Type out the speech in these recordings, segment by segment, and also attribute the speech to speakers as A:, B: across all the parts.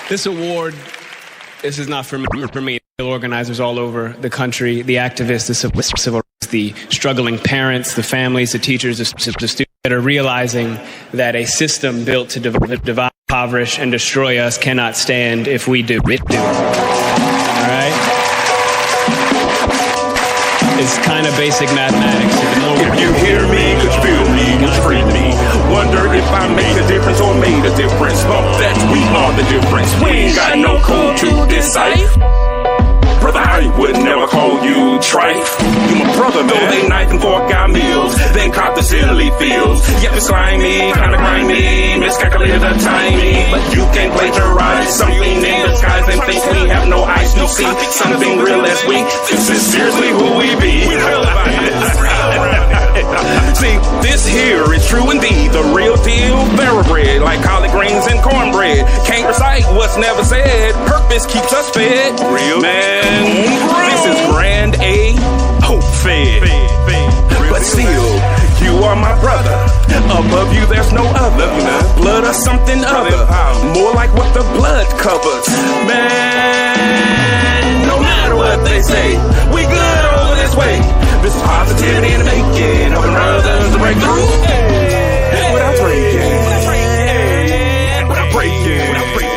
A: This award, this is not for me. Organizers all over the country, the activists, the civil rights, the struggling parents, the families, the teachers, the students that are realizing that a system built to divide, impoverish, and destroy us cannot stand if we do it. All right? It's kind of basic mathematics.
B: If you hear me, could you feel me, could you free me? Wonder if I made a difference or made a difference. But that we are the difference. We ain't got no code to decipher. Brother, I would never call you trife. You my brother, though they knife and fork our meals, then cop the silly feels. Yep, it's slimy, kinda grimy, miscalculated the timing. But you can plagiarize something in the skies and think we have no eyes to see something real as we. This is seriously who we be. See, this here is true indeed, the real deal, thoroughbred, like collard greens and cornbread. Can't recite what's never said, purpose keeps us fed. Real man, this is grand A, hope fed. But still, you are my brother, above you there's no other. Blood or something other, more like what the blood covers. Man, no matter what they say, we good over this way. This is positivity in the making, helping brothers to break through. Without breaking, without breaking, without breaking, without breaking.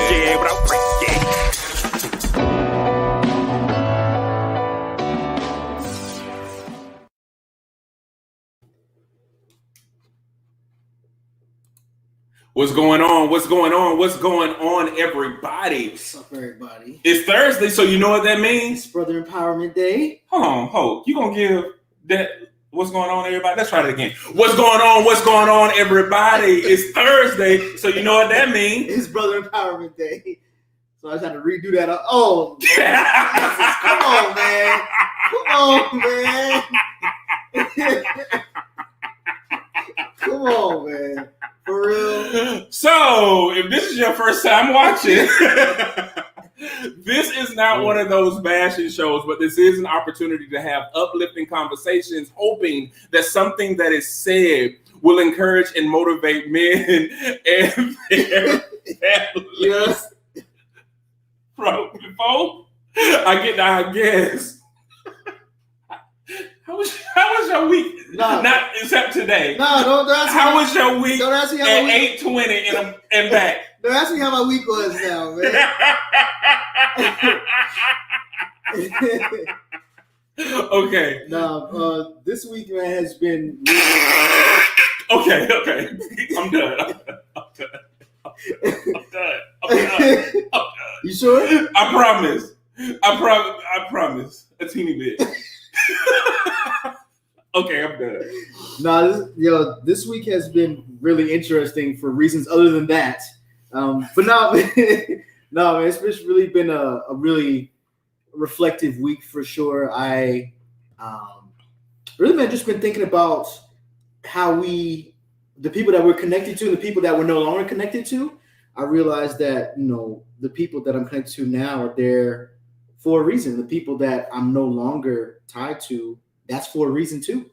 B: What's going on? What's going on? What's going on, everybody?
C: What's up, everybody?
B: It's Thursday, so you know what that means?
C: It's Brother Empowerment Day.
B: Hold on, you gonna give that? What's going on, everybody? Let's try it again. What's going on? What's going on, everybody? It's Thursday, so you know what that means.
C: It's Brother Empowerment Day. So I just had to redo that. Oh, Jesus, come on, man. For real.
B: So, if this is your first time watching, this is not one of those bashing shows, but this is an opportunity to have uplifting conversations, hoping that something that is said will encourage and motivate men and their families.
C: Yes.
B: Bro, before I guess. How was your week?
C: No.
B: Not except today.
C: No, don't ask me.
B: How was your week
C: Don't ask me how
B: at
C: my week.
B: 8:20 and back?
C: Don't ask me how my week was now, man.
B: Okay.
C: No, this week, man, has been.
B: Okay. I'm done.
C: You sure?
B: I promise. A teeny bit. Okay, I'm done.
C: This week has been really interesting for reasons other than that. But no, man, it's really been a really reflective week for sure. I just been thinking about how the people that we're connected to and the people that we're no longer connected to. I realized that, the people that I'm connected to now are there for a reason. The people that I'm no longer tied to, that's for a reason too.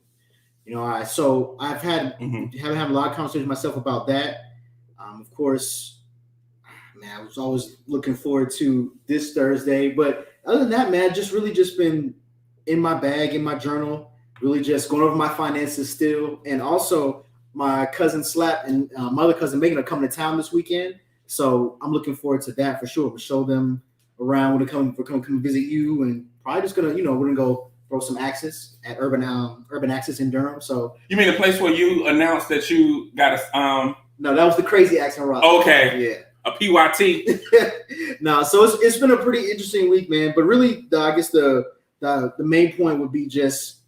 C: I've had a lot of conversations myself about that. Of course, man, I was always looking forward to this Thursday. But other than that, man, just been in my bag, in my journal, really just going over my finances still. And also my cousin Slap and my other cousin Megan are coming to town this weekend. So I'm looking forward to that for sure. We'll show them around when they come visit you, and probably just gonna, we're gonna go throw some axes at Urban Axis in Durham. So
B: you mean the place where you announced that you got a
C: No, that was the Crazy Axe and Rock.
B: Okay.
C: Yeah.
B: A PYT.
C: No, so it's been a pretty interesting week, man. But really, I guess the main point would be just,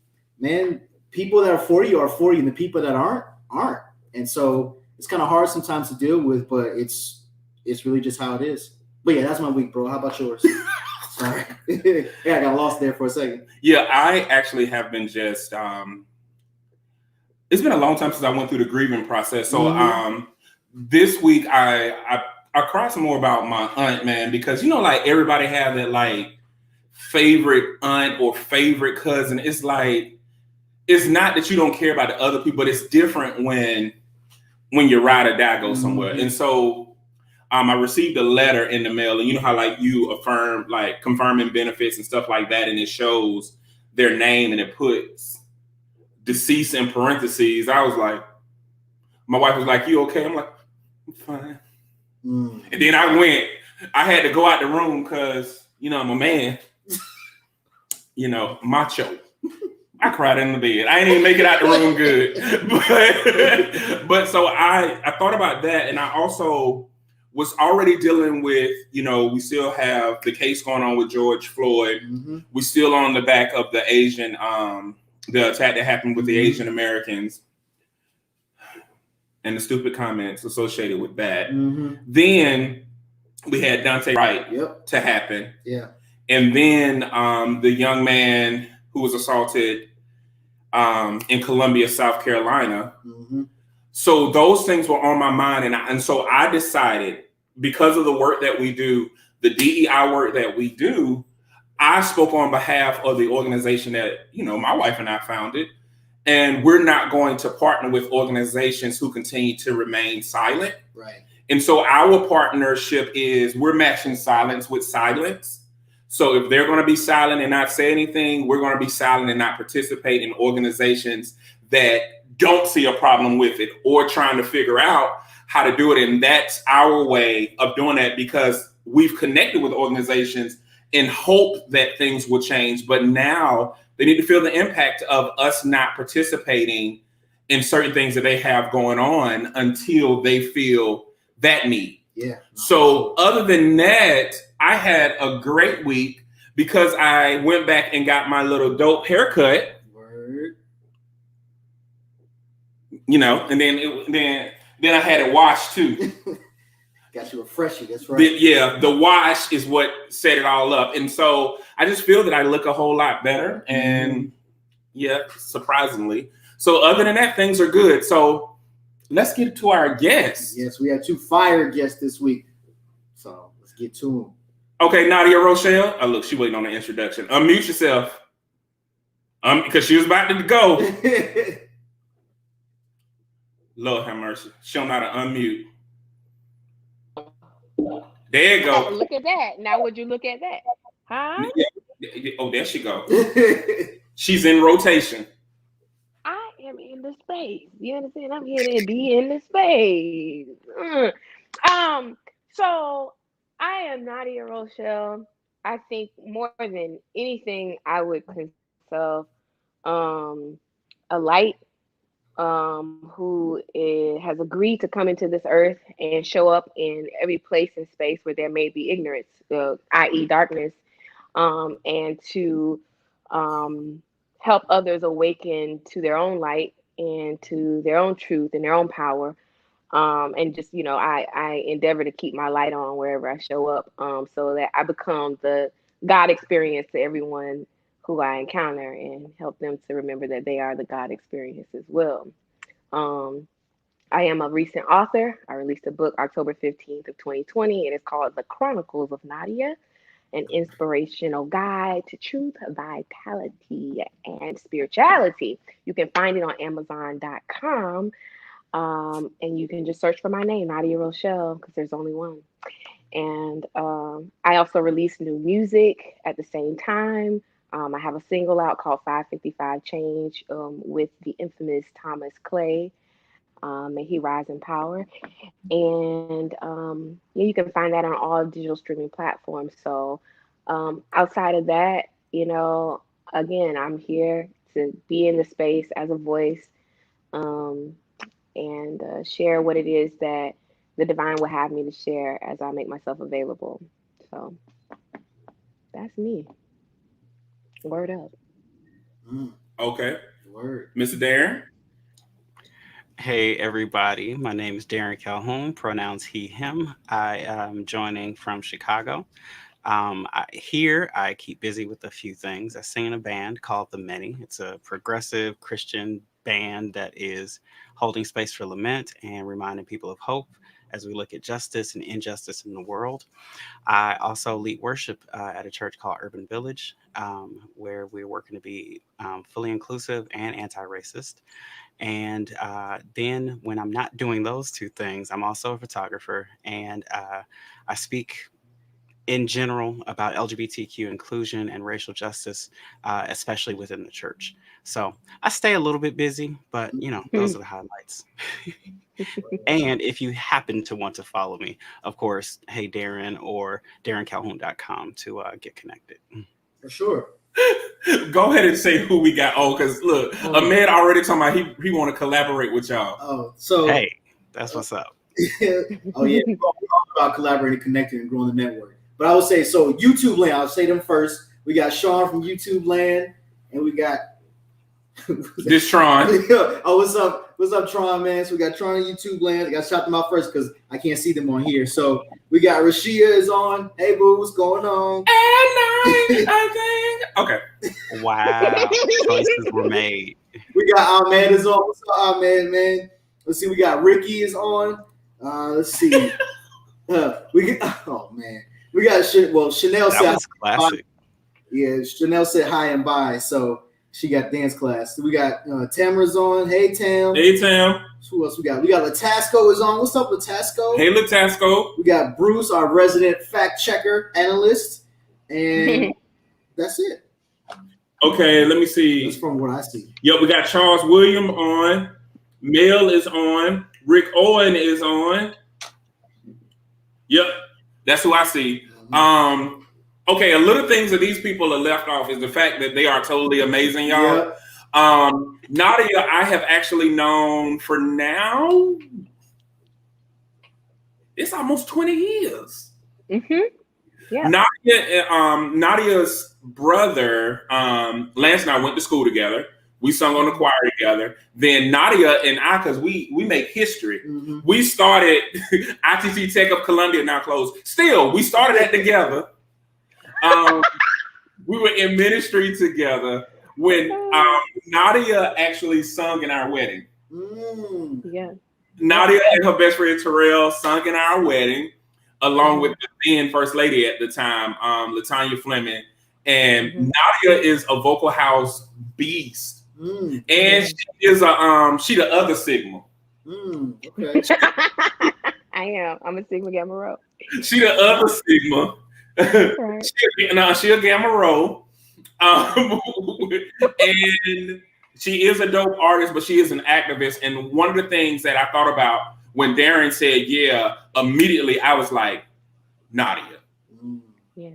C: man, people that are for you, and the people that aren't. And so it's kind of hard sometimes to deal with, but it's really just how it is. But yeah, that's my week, bro. How about yours? Sorry. Yeah, I got lost there for a second.
B: Yeah, I actually have been just it's been a long time since I went through the grieving process. So this week I cried some more about my aunt, man, because like everybody have that like favorite aunt or favorite cousin. It's like, it's not that you don't care about the other people, but it's different when your ride or die goes somewhere. And so I received a letter in the mail, and you know how like you affirm, like confirming benefits and stuff like that, and it shows their name and it puts deceased in parentheses. I was like, my wife was like, "You okay?" I'm like, "I'm fine." And then I had to go out the room because, you know, I'm a man, you know, macho. I cried in the bed. I didn't even make it out the room good. But so I thought about that. And I also was already dealing with, you know, we still have the case going on with George Floyd. Mm-hmm. We're still on the back of the Asian, the attack that happened with the Asian Americans and the stupid comments associated with that. Mm-hmm. Then we had Dante Wright to happen. Yeah. And then the young man who was assaulted in Columbia, South Carolina. Mm-hmm. So those things were on my mind. And so I decided, because of the work that we do, the DEI work that we do, I spoke on behalf of the organization that, you know, my wife and I founded. And we're not going to partner with organizations who continue to remain silent. Right. And so our partnership is we're matching silence with silence. So if they're going to be silent and not say anything, we're going to be silent and not participate in organizations that don't see a problem with it or trying to figure out how to do it. And that's our way of doing that, because we've connected with organizations in hope that things will change. But now they need to feel the impact of us not participating in certain things that they have going on until they feel that need. Yeah. So other than that, I had a great week because I went back and got my little dope haircut. Word. You know, and then I had it washed too.
C: Got you a freshie, that's right.
B: The wash is what set it all up. And so I just feel that I look a whole lot better. And surprisingly. So other than that, things are good. So let's get to our guests.
C: Yes, we had 2 fire guests this week. So let's get to them.
B: Okay, Nadia Rochelle. Oh, look, she waiting on the introduction. Unmute yourself. Because she was about to go. Lord have mercy. She don't know how to unmute. There you go.
D: Look at that. Now would you look at that? Huh?
B: Yeah. Oh, there she go. She's in rotation.
D: I am in the space. You understand? I'm here to be in the space. So I am Nadia Rochelle. I think more than anything, I would consider myself a light who has agreed to come into this earth and show up in every place and space where there may be ignorance, i.e. darkness, and to help others awaken to their own light and to their own truth and their own power. And just, you know, I endeavor to keep my light on wherever I show up, so that I become the God experience to everyone who I encounter and help them to remember that they are the God experience as well. I am a recent author. I released a book October 15th of 2020, and it's called The Chronicles of Nadia, an inspirational guide to truth, vitality, and spirituality. You can find it on Amazon.com. And you can just search for my name, Nadia Rochelle, because there's only one. And I also released new music at the same time. I have a single out called 555 Change with the infamous Thomas Clay. May he rise in power. And you can find that on all digital streaming platforms. So outside of that, you know, again, I'm here to be in the space as a voice and share what it is that the divine will have me to share as I make myself available. So that's me. Word up.
B: Okay.
C: Word.
B: Mr. Darren.
E: Hey, everybody. My name is Darren Calhoun, pronouns he, him. I am joining from Chicago. Here, I keep busy with a few things. I sing in a band called The Many. It's a progressive Christian band that is holding space for lament and reminding people of hope. as we look at justice and injustice in the world. I also lead worship at a church called Urban Village, where we're working to be fully inclusive and anti-racist. And then when I'm not doing those two things, I'm also a photographer, and I speak in general about LGBTQ inclusion and racial justice, especially within the church. So I stay a little bit busy, but those are the highlights. And if you happen to want to follow me, of course, hey Darren, or DarrenCalhoun.com to get connected.
C: For sure.
B: Go ahead and say who we got. Oh, because look, Ahmed already talking about he want to collaborate with y'all.
C: Oh, so
E: hey, that's what's up.
C: Oh yeah, we're talking about collaborating, connecting, and growing the network. But I would say, so YouTube Land, I'll say them first. We got Sean from YouTube Land, and we got
B: this Tron.
C: Oh, what's up? What's up, Tron, man? So we got Tron and YouTube Land. I got to shout them out first because I can't see them on here. So we got Rashia is on. Hey, boo, what's going on?
B: Okay.
E: Wow. Choices were made.
C: We got Ahmed is on. What's up, Ahmed, man? Let's see. We got Ricky is on. Let's see. Oh man. We got Chanel
E: that
C: said
E: was classic.
C: Yeah, Chanel said hi and bye, so she got dance class. We got Tamara's on. Hey Tam.
B: Hey Tam.
C: Who else we got? We got Latasco is on. What's up, Latasco?
B: Hey Latasco.
C: We got Bruce, our resident fact checker analyst, and that's it.
B: Okay, let me see.
C: That's from what I see.
B: Yep, we got Charles William on. Mel is on. Rick Owen is on. Yep, that's who I see. Okay, a little things that these people are left off is the fact that they are totally amazing, y'all. Yeah. Nadia, I have actually known for now, it's almost 20 years.
D: Mm-hmm. Yeah.
B: Nadia's brother, Lance and I went to school together. We sung on the choir together. Then Nadia and I, because we make history. Mm-hmm. We started ITT Tech of Columbia, now closed. Still, we started that together. We were in ministry together when Nadia actually sung in our wedding.
D: Yeah.
B: Nadia and her best friend Terrell sung in our wedding, along with the then First Lady at the time, Latanya Fleming. And Nadia is a vocal house beast. And she is she the other Sigma.
C: Okay.
D: I am. I'm a Sigma Gamma Rho.
B: She the other Sigma. Right. She a Gamma Rho. And she is a dope artist, but she is an activist. And one of the things that I thought about when Darren said, yeah, immediately I was like, Nadia.
D: Yeah.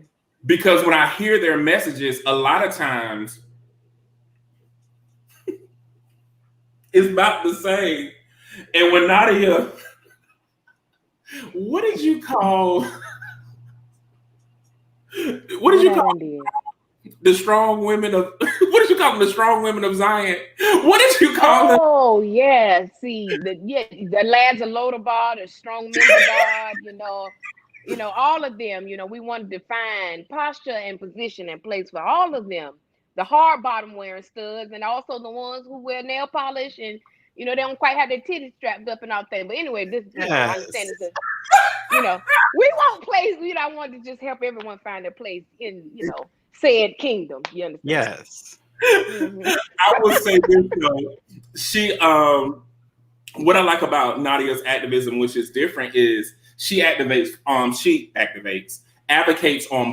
B: Because when I hear their messages, a lot of times it's about the same. And when Nadia, what did you call the strong women of what did you call them? The strong women of Zion? What did you call them?
D: Oh yeah, see the lads of Lodabar, the strong men of God, you know, all of them, we want to define posture and position and place for all of them. The hard bottom wearing studs, and also the ones who wear nail polish and they don't quite have their titties strapped up and all that. But anyway, this I understand is we want place. I want to just help everyone find their place in said kingdom. You understand?
E: Yes.
B: I would say this though. She what I like about Nadia's activism, which is different, is she advocates on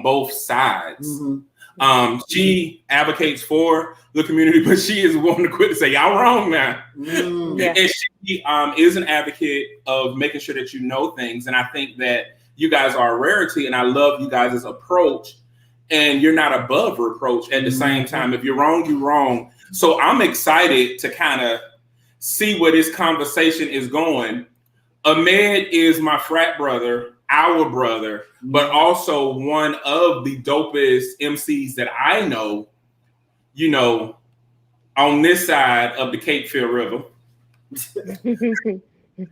B: both sides. She advocates for the community, but she is willing to quit to say, y'all wrong now. Yeah. And she is an advocate of making sure that you know things. And I think that you guys are a rarity, and I love you guys' approach. And you're not above reproach at the same time. If you're wrong, you're wrong. So I'm excited to kind of see where this conversation is going. Ahmed is my frat brother, our brother, but also one of the dopest MCs that I know, on this side of the Cape Fear River.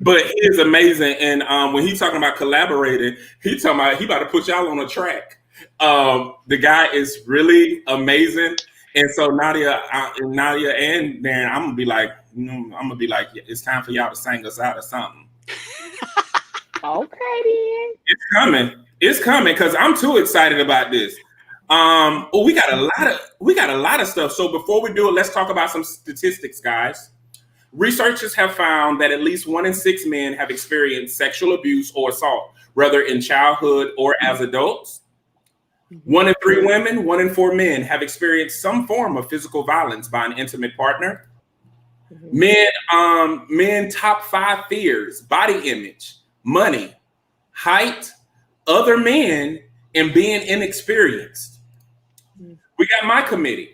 B: But he is amazing. And when he's talking about collaborating, he about to put y'all on a track. The guy is really amazing. And so Nadia and Darren, I'm gonna be like, yeah, it's time for y'all to sing us out or something.
D: Okay, then.
B: It's coming. It's coming because I'm too excited about this. We got a lot of stuff. So before we do it, let's talk about some statistics, guys. Researchers have found that at least 1 in 6 men have experienced sexual abuse or assault, whether in childhood or as adults. 1 in 3 women, 1 in 4 men have experienced some form of physical violence by an intimate partner. Men top 5 fears: body image, money, height, other men, and being inexperienced. We got my committee.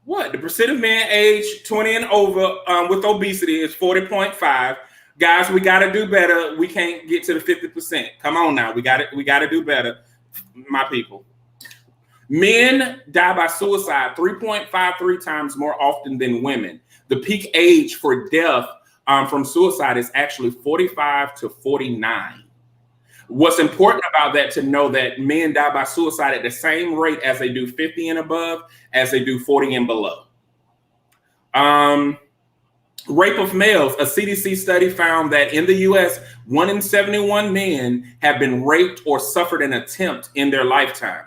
B: What? The percent of men aged 20 and over with obesity is 40.5. Guys, we got to do better. We can't get to the 50%. Come on now. We got to do better, my people. Men die by suicide 3.53 times more often than women. The peak age for death from suicide is actually 45 to 49. What's important about that to know that men die by suicide at the same rate as they do 50 and above, as they do 40 and below. Rape of males. A CDC study found that in the U.S., 1 in 71 men have been raped or suffered an attempt in their lifetime.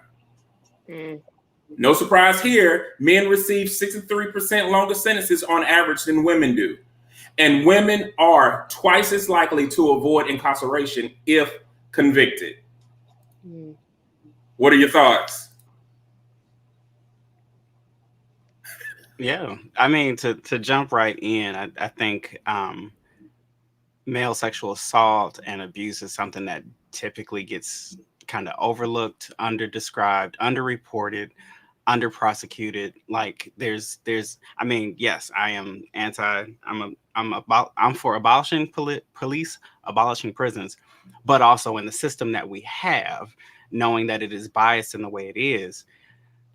B: No surprise here, men receive 63% longer sentences on average than women do. And women are twice as likely to avoid incarceration if convicted. What are your thoughts?
E: Yeah, I mean, to jump right in, I think male sexual assault and abuse is something that typically gets kind of overlooked, underdescribed, underreported, underprosecuted. Like there's I mean, yes, I am I'm for abolishing police, abolishing prisons, but also in the system that we have, knowing that it is biased in the way it is.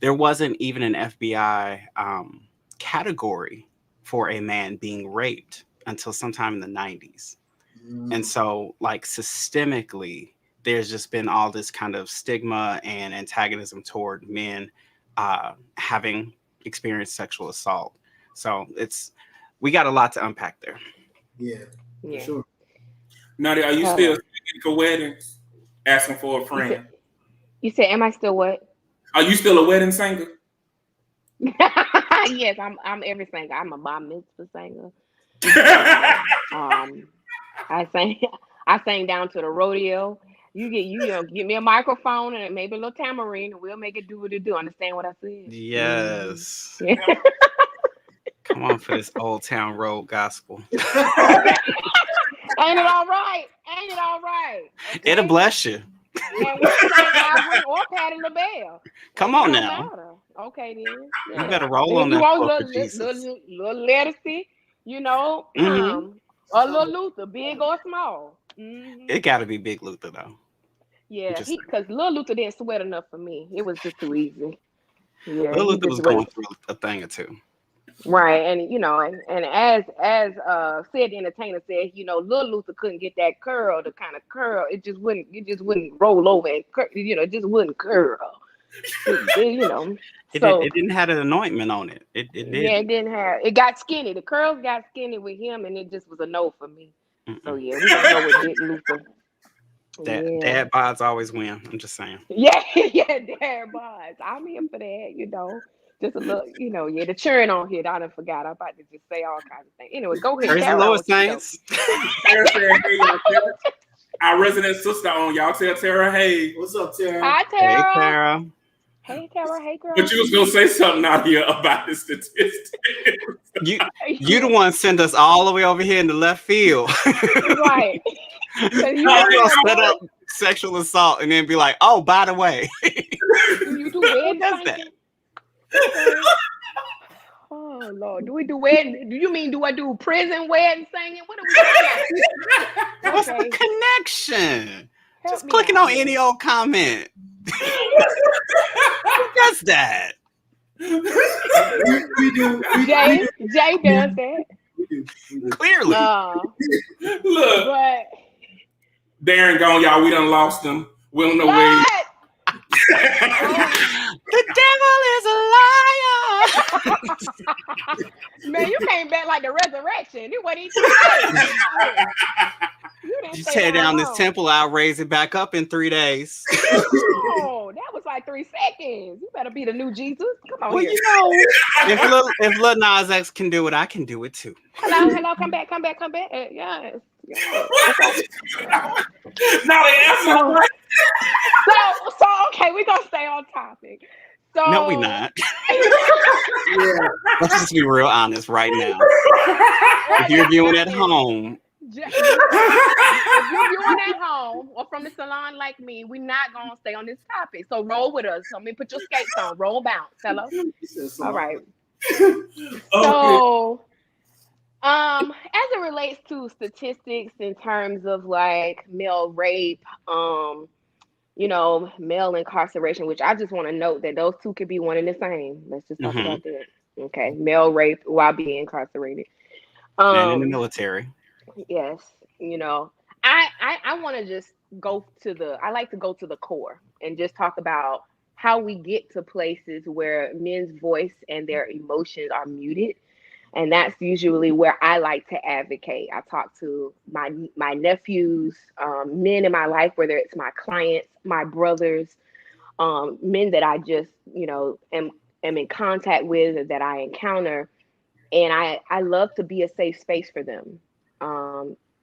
E: There wasn't even an FBI category for a man being raped until sometime in the 90s. And so like systemically, there's just been all this kind of stigma and antagonism toward men having experienced sexual assault. So we got a lot to unpack there.
C: Yeah, for sure.
B: Nadia, are you still speaking for weddings? Asking for a friend.
D: You said, am I still what?
B: Are you still a wedding singer?
D: Yes, I'm every singer. I'm a bar mitzvah singer. I sang down to the rodeo. You get me a microphone and maybe a little tambourine, and we'll make it do what it do. Understand what I said?
E: Yes.
D: Yeah.
E: Come on for this Old Town Road gospel.
D: Ain't it all right? Ain't it all right? Okay.
E: It'll bless you.
D: And we'll sing or Patty LaBelle.
E: Come on now.
D: Matter. Okay then.
E: Yeah. You better roll on that.
D: Little lettucey, or little Luther, big or small.
E: It got to be Big Luther though.
D: Yeah, because little Luther didn't sweat enough for me. It was just too easy. Yeah,
E: little Luther was going through a thing or two.
D: Right, and and as said the entertainer said, little Luther couldn't get that curl, the kind of curl. It just wouldn't roll over and it just wouldn't curl.
E: It didn't have an anointment on it. It didn't.
D: Yeah, it didn't have. It got skinny. The curls got skinny with him, and it just was a no for me. So yeah, we don't know what Big Luther.
E: Dad bods always win. I'm just saying.
D: Yeah, dad bods. I'm in for that. Just a little, the churn on here. I done forgot. I'm about to just say all kinds of things. Anyway, go ahead.
E: Praise the Lord, saints.
B: Our resident sister on. Y'all tell Tara, hey.
C: What's up, Tara?
D: Hi, Tara.
E: Hey, Tara.
D: Hey, Tara. Hey, girl.
B: But you was going to say something out here about the statistics.
E: You the one sent us all the way over here in the left field.
D: Right.
E: You set up sexual assault and then be like, oh, by the way.
D: You do wedding
E: does that?
D: Oh Lord, do we do wedding? Do you mean do I do prison wedding singing? What are we doing?
E: What's the connection? Just clicking on any old comment. Who does that?
C: We do.
D: Jay does that.
C: We do.
E: Clearly.
B: Look,
D: but
B: Darren gone, y'all. We done lost him. We don't know where he.
E: The devil is a liar.
D: Man, you came back like the resurrection. You wasn't even saying. You can't
E: You
D: stay
E: tear down this
D: long.
E: temple, I'll raise it back up in 3 days.
D: Oh, that was like 3 seconds. You better be the new Jesus. Come on
E: Well,
D: here.
E: you know, if Lil Nas X can do it, I can do it too.
D: Hello, come back. Yes. Okay.
B: Now they answer.
D: So okay, we're gonna stay on topic. So
E: No, we not.
C: Yeah.
E: Let's just be real honest right now. If you're viewing at home,
D: if you're viewing at home or from the salon like me, we're not gonna stay on this topic. So roll with us. Let me put your skates on. Roll bounce. Hello. All right. So as it relates to statistics in terms of like male rape, male incarceration, which I just want to note that those two could be one and the same. Let's just talk about that. Okay. Male rape while being incarcerated.
E: and in the military.
D: Yes. I want to just I like to go to the core and just talk about how we get to places where men's voice and their emotions are muted. And that's usually where I like to advocate. I talk to my nephews, men in my life, whether it's my clients, my brothers, men that I just, am in contact with or that I encounter. And I love to be a safe space for them,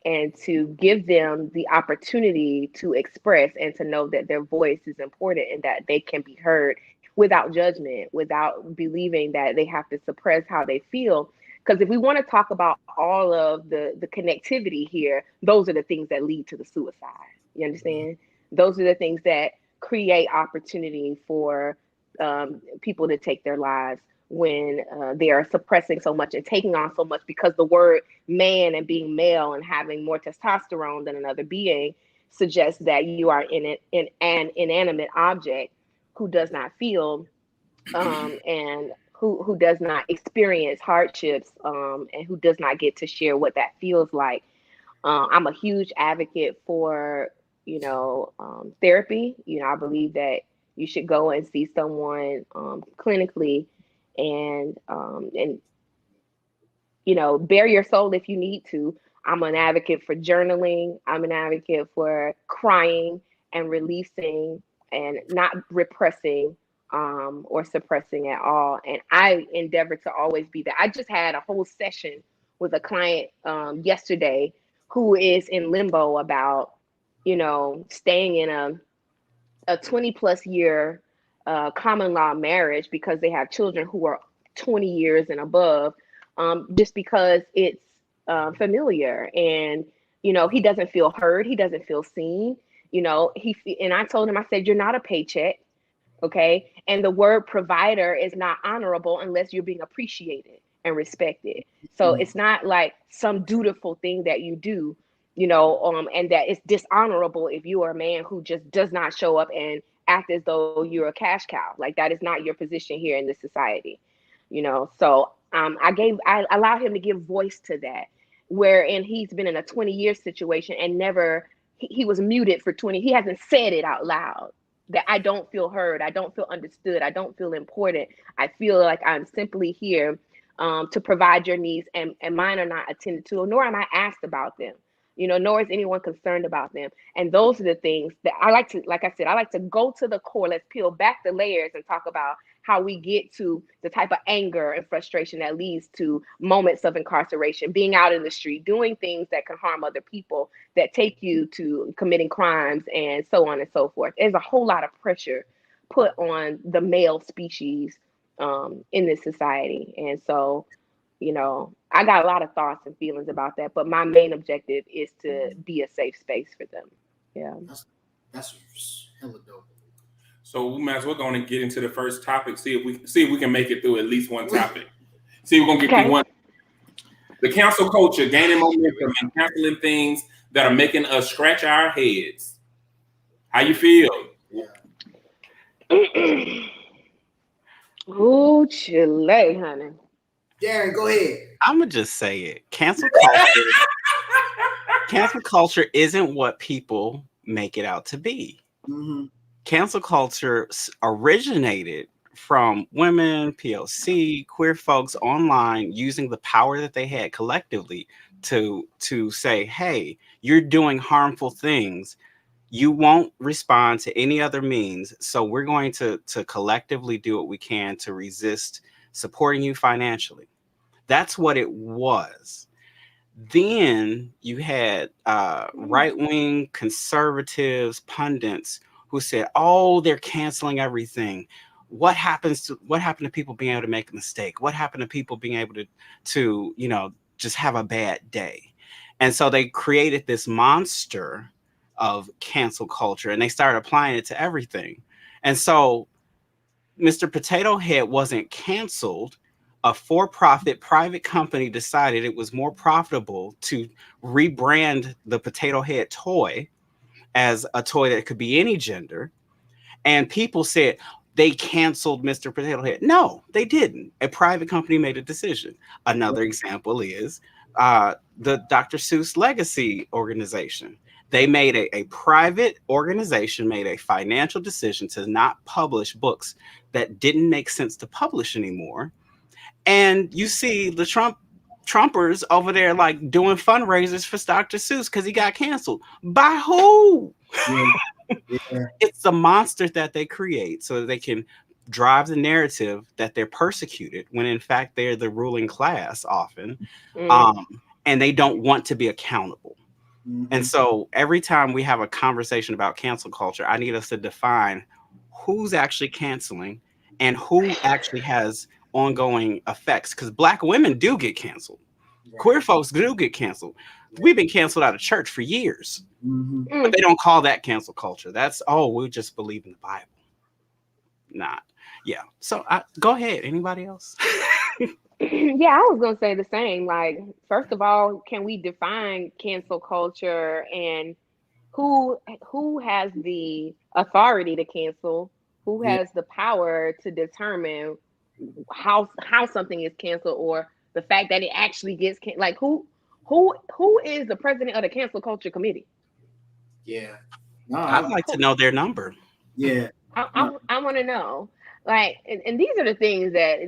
D: and to give them the opportunity to express and to know that their voice is important and that they can be heard without judgment, without believing that they have to suppress how they feel. Because if we want to talk about all of the connectivity here, those are the things that lead to the suicide. You understand? Those are the things that create opportunity for people to take their lives when they are suppressing so much and taking on so much, because the word man and being male and having more testosterone than another being suggests that you are in an inanimate object who does not feel and who does not experience hardships, and who does not get to share what that feels like. I'm a huge advocate for, therapy. I believe that you should go and see someone clinically and bare your soul if you need to. I'm an advocate for journaling. I'm an advocate for crying and releasing and not repressing or suppressing at all. And I endeavor to always be that. I just had a whole session with a client yesterday who is in limbo about, staying in a 20 plus year common law marriage because they have children who are 20 years and above, just because it's familiar. And, he doesn't feel heard. He doesn't feel seen. And I told him, I said, you're not a paycheck. Okay. And the word provider is not honorable unless you're being appreciated and respected. So it's not like some dutiful thing that you do, and that it's dishonorable if you are a man who just does not show up and act as though you're a cash cow. Like, that is not your position here in this society, So I allowed him to give voice to that, wherein he's been in a 20-year situation and never, he was muted for 20. He hasn't said it out loud, that I don't feel heard. I don't feel understood. I don't feel important. I feel like I'm simply here to provide your needs, and mine are not attended to, nor am I asked about them. Nor is anyone concerned about them. And those are the things that I like to, like I said, I like to go to the core. Let's peel back the layers and talk about how we get to the type of anger and frustration that leads to moments of incarceration, being out in the street, doing things that can harm other people, that take you to committing crimes, and so on and so forth. There's a whole lot of pressure put on the male species in this society. And so, I got a lot of thoughts and feelings about that, but my main objective is to be a safe space for them. Yeah.
C: That's hella dope.
B: So we might as well go on and get into the first topic. See if we can make it through at least one topic. See, we're gonna get through one. The cancel culture gaining momentum and canceling things that are making us scratch our heads. How you feel?
D: Oh, Chile, honey.
C: Darren, go ahead.
E: I'm gonna just say it. Cancel culture isn't what people make it out to be.
C: Mm-hmm.
E: Cancel culture originated from women, POC, queer folks online using the power that they had collectively to say, hey, You're doing harmful things. You won't respond to any other means. So we're going to collectively do what we can to resist supporting you financially. That's what it was. Then you had right-wing conservatives, pundits who said, "Oh, they're canceling everything. What happened to people being able to make a mistake? What happened to people being able to just have a bad day?" And so they created this monster of cancel culture, and they started applying it to everything. And so Mr. Potato Head wasn't canceled. A for-profit private company decided it was more profitable to rebrand the Potato Head toy as a toy that could be any gender. And people said they canceled Mr. Potato Head. No, they didn't. A private company made a decision. Another example is the Dr. Seuss Legacy organization. They made a private organization, made a financial decision to not publish books that didn't make sense to publish anymore. And you see the Trumpers over there like doing fundraisers for Dr. Seuss because he got canceled. By who?
C: Yeah.
E: It's the monster that they create so that they can drive the narrative that they're persecuted when in fact they're the ruling class often. And they don't want to be accountable. And so every time we have a conversation about cancel culture, I need us to define who's actually canceling and who actually has ongoing effects, because Black women do get canceled. Right. Queer folks do get canceled. Right. We've been canceled out of church for years, but they don't call that cancel culture. That's, we just believe in the Bible. Not. Yeah. So go ahead. Anybody else?
D: Yeah, I was gonna say the same. Like, first of all, can we define cancel culture and who has the authority to cancel? Who has the power to determine how something is canceled, or the fact that it actually gets like who is the president of the cancel culture committee?
C: Yeah,
E: I'd like to know their number.
C: Yeah,
D: I want to know. Like, and these are the things that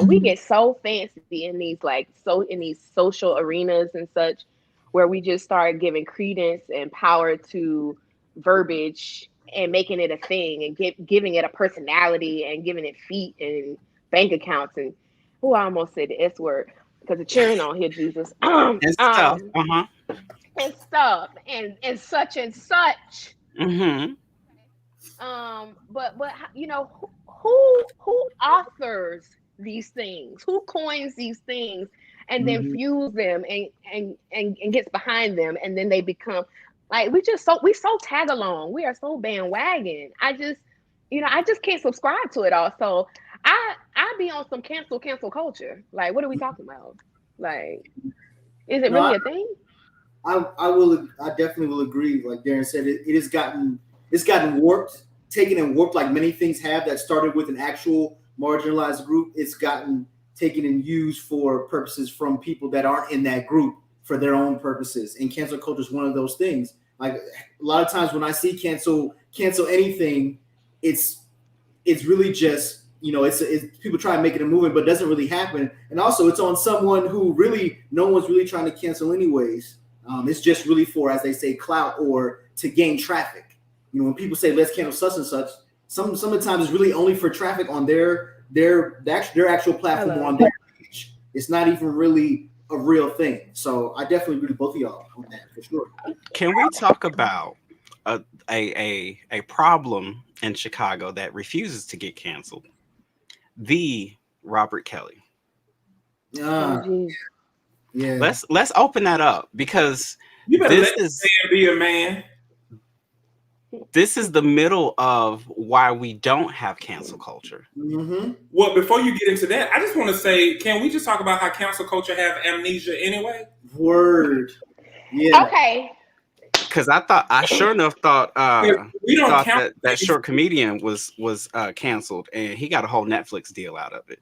D: we get so fancy in these in these social arenas and such, where we just start giving credence and power to verbiage and making it a thing and giving it a personality and giving it feet and bank accounts and I almost said the S word because of cheering on here, Jesus.
E: And stuff.
D: And stuff and such and such. But who authors these things? Who coins these things and then fuse them and gets behind them, and then they become like we so tag along. We are so bandwagon. I just can't subscribe to it all. So I be on some cancel culture. Like, what are we talking about? Like, is it really a thing?
C: I definitely will agree. Like Darren said, it's gotten warped, taken and warped like many things have that started with an actual marginalized group. It's gotten taken and used for purposes from people that aren't in that group for their own purposes. And cancel culture is one of those things. Like a lot of times when I see cancel anything, it's really just, it's people try to make it a movement, but it doesn't really happen. And also it's on someone who really, no one's really trying to cancel anyways. It's just really for, as they say, clout or to gain traffic. When people say let's cancel such and such, some of the times it's really only for traffic on their actual platform or on their page. It's not even really a real thing. So I definitely agree with both of y'all on that for sure.
E: Can we talk about a problem in Chicago that refuses to get canceled? The Robert Kelly.
C: Yeah.
E: Let's open that up, because
F: you better let this man be a man.
E: This is the middle of why we don't have cancel culture.
F: Well, before you get into that, I just want to say, can we just talk about how cancel culture have amnesia anyway?
C: Word. Yeah.
D: Okay.
E: Because I sure enough thought that short comedian was canceled, and he got a whole Netflix deal out of it.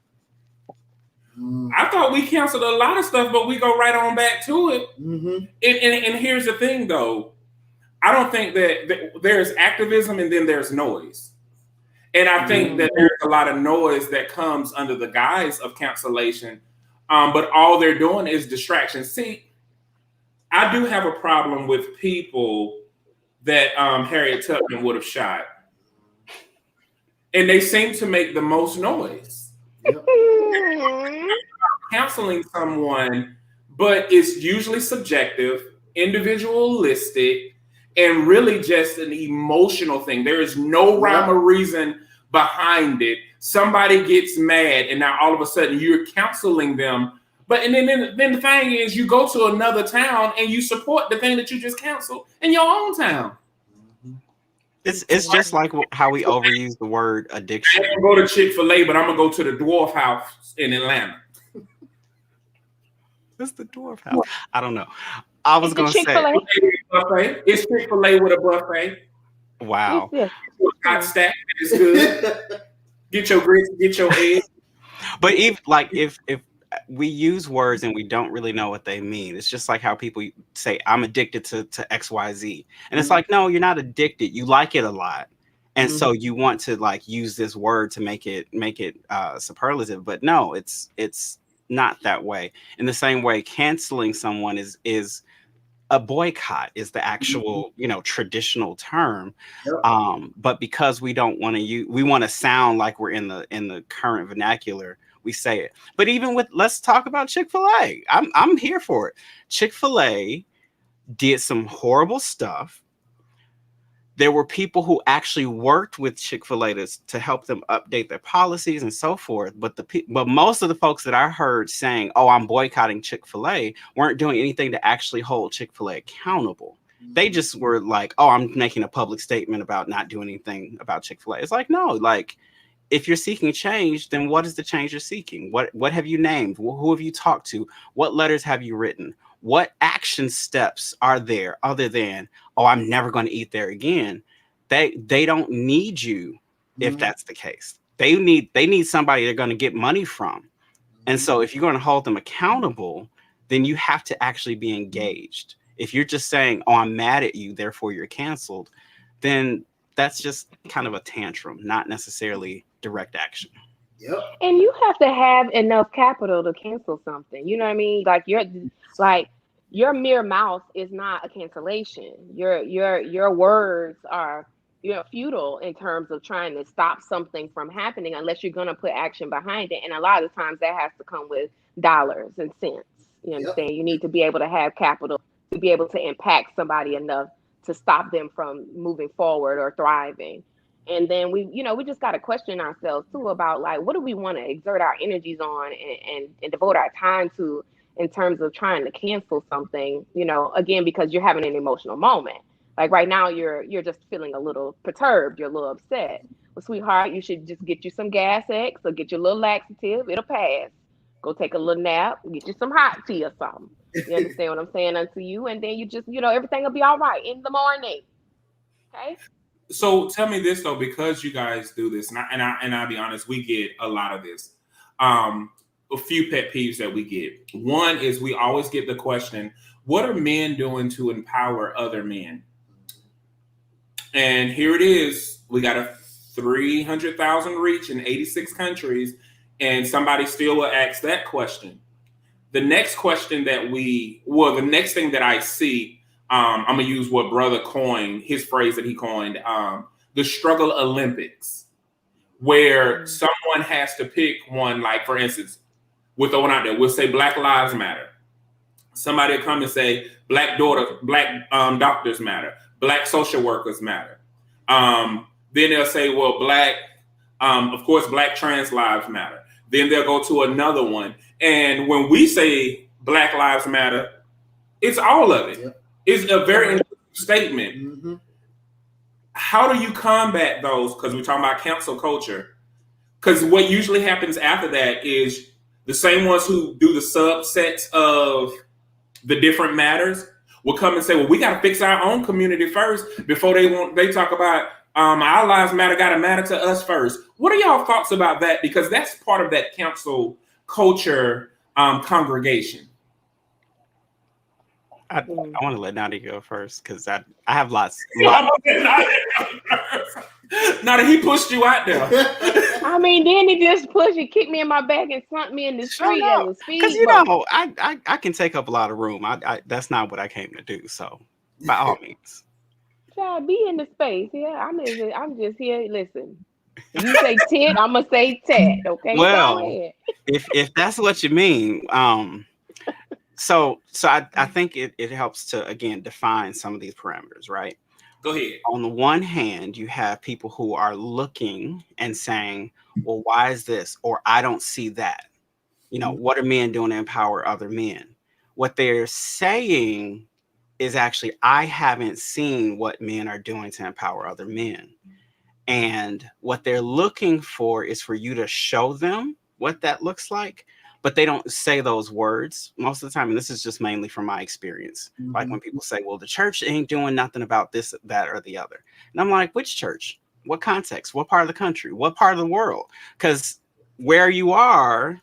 F: I thought we canceled a lot of stuff, but we go right on back to it. And here's the thing, though. I don't think that there's activism and then there's noise. And I think that there's a lot of noise that comes under the guise of cancellation, but all they're doing is distraction. See, I do have a problem with people that Harriet Tubman would have shot. And they seem to make the most noise.
C: Yep.
F: Counseling someone, but it's usually subjective, individualistic, and really just an emotional thing. There is no rhyme or reason behind it. Somebody gets mad, and now all of a sudden you're counseling them. But and then the thing is, you go to another town and you support the thing that you just counseled in your own town.
E: It's just like how we overuse the word addiction.
F: I ain't gonna go to Chick-fil-A, but I'm gonna go to the Dwarf House in Atlanta.
E: What's the Dwarf House? I don't know. I was gonna say
F: buffet. It's Chick-fil-A with a buffet.
E: Wow.
F: Hot stack is good. Get your grits, get your eggs.
E: But if we use words and we don't really know what they mean, it's just like how people say, I'm addicted to XYZ. And it's like, no, you're not addicted. You like it a lot. And so you want to like use this word to make it superlative. But no, it's not that way. In the same way, canceling someone is a boycott is the actual, traditional term. Yep. But because we don't want to we want to sound like we're in the current vernacular, we say it. But even let's talk about Chick-fil-A. I'm here for it. Chick-fil-A did some horrible stuff. There were people who actually worked with Chick-fil-A to help them update their policies and so forth. But most of the folks that I heard saying, "Oh, I'm boycotting Chick-fil-A," weren't doing anything to actually hold Chick-fil-A accountable. They just were like, "Oh, I'm making a public statement about not doing anything about Chick-fil-A." It's like, no, like, if you're seeking change, then what is the change you're seeking? What have you named? Who have you talked to? What letters have you written? What action steps are there other than, oh, I'm never going to eat there again? They don't need you if that's the case. They need somebody they're going to get money from. And so if you're going to hold them accountable, then you have to actually be engaged. If you're just saying, oh, I'm mad at you, therefore you're canceled, then that's just kind of a tantrum, not necessarily direct action.
C: Yep.
D: And you have to have enough capital to cancel something. You know what I mean? Like your mere mouth is not a cancellation. Your words are futile in terms of trying to stop something from happening unless you're going to put action behind it. And a lot of times that has to come with dollars and cents. You understand? You need to be able to have capital to be able to impact somebody enough to stop them from moving forward or thriving. And then we just got to question ourselves too about like, what do we want to exert our energies on and devote our time to in terms of trying to cancel something, again, because you're having an emotional moment. Like right now, you're just feeling a little perturbed. You're a little upset. Well, sweetheart, you should just get you some Gas X or get your little laxative. It'll pass. Go take a little nap, get you some hot tea or something. You understand what I'm saying unto you? And then you just, everything will be all right in the morning. Okay.
F: So tell me this though, because you guys do this, and I'll be honest, we get a lot of this. A few pet peeves that we get. One is we always get the question, what are men doing to empower other men? And here it is. We got a 300,000 reach in 86 countries, and somebody still will ask that question. The next question the next thing that I see, I'm going to use what brother coined, his phrase that he coined, the struggle Olympics, where someone has to pick one, like for instance, we'll throw one out there. We'll say Black Lives Matter. Somebody will come and say Black doctors matter. Black social workers matter. Then they'll say, well, of course, Black trans lives matter. Then they'll go to another one. And when we say Black Lives Matter, it's all of it. Yep. It's a very interesting statement. Mm-hmm. How do you combat those? Because we're talking about cancel culture. Because what usually happens after that is the same ones who do the subsets of the different matters will come and say, well, we got to fix our own community first before they talk about our lives matter, got to matter to us first. What are y'all thoughts about that? Because that's part of that cancel culture congregation.
E: I want to let Nadia go first because I have lots.
F: Now that he pushed you out there.
D: I mean, then he just pushed and kicked me in my back and slumped me in the street as a
E: because
D: speedboat.
E: I can take up a lot of room. I that's not what I came to do. So by all means,
D: Child, be in the space. Yeah, I'm just here. Listen, you say tit, I'm gonna say tat. Okay,
E: well,
D: go ahead.
E: if that's what you mean, so I think it helps to again define some of these parameters, right?
F: Go ahead.
E: On the one hand, you have people who are looking and saying, well, why is this? Or I don't see that. What are men doing to empower other men? What they're saying is actually, I haven't seen what men are doing to empower other men. And what they're looking for is for you to show them what that looks like. But they don't say those words most of the time. And this is just mainly from my experience. Like when people say, well, the church ain't doing nothing about this, that, or the other. And I'm like, which church? What context? What part of the country? What part of the world? Because where you are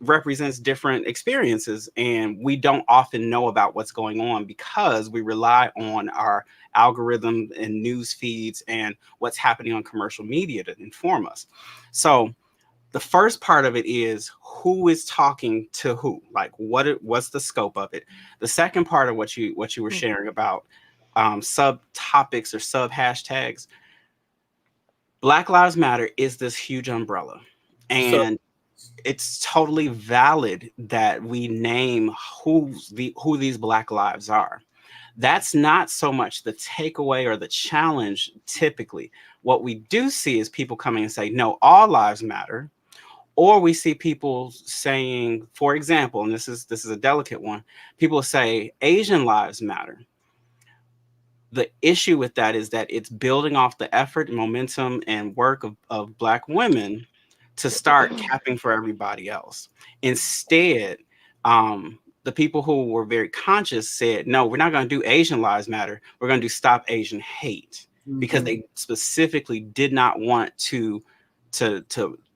E: represents different experiences. And we don't often know about what's going on because we rely on our algorithm and news feeds and what's happening on commercial media to inform us. So the first part of it is who is talking to who, like what's the scope of it. The second part of what you were sharing about subtopics or sub hashtags, Black Lives Matter is this huge umbrella, and it's totally valid that we name who these Black lives are. That's not so much the takeaway or the challenge. Typically, what we do see is people coming and say, no, all lives matter. Or we see people saying, for example, and this is a delicate one, people say Asian lives matter. The issue with that is that it's building off the effort and momentum and work of Black women to start capping for everybody else. Instead, the people who were very conscious said, no, we're not going to do Asian lives matter. We're going to do stop Asian hate, because they specifically did not want to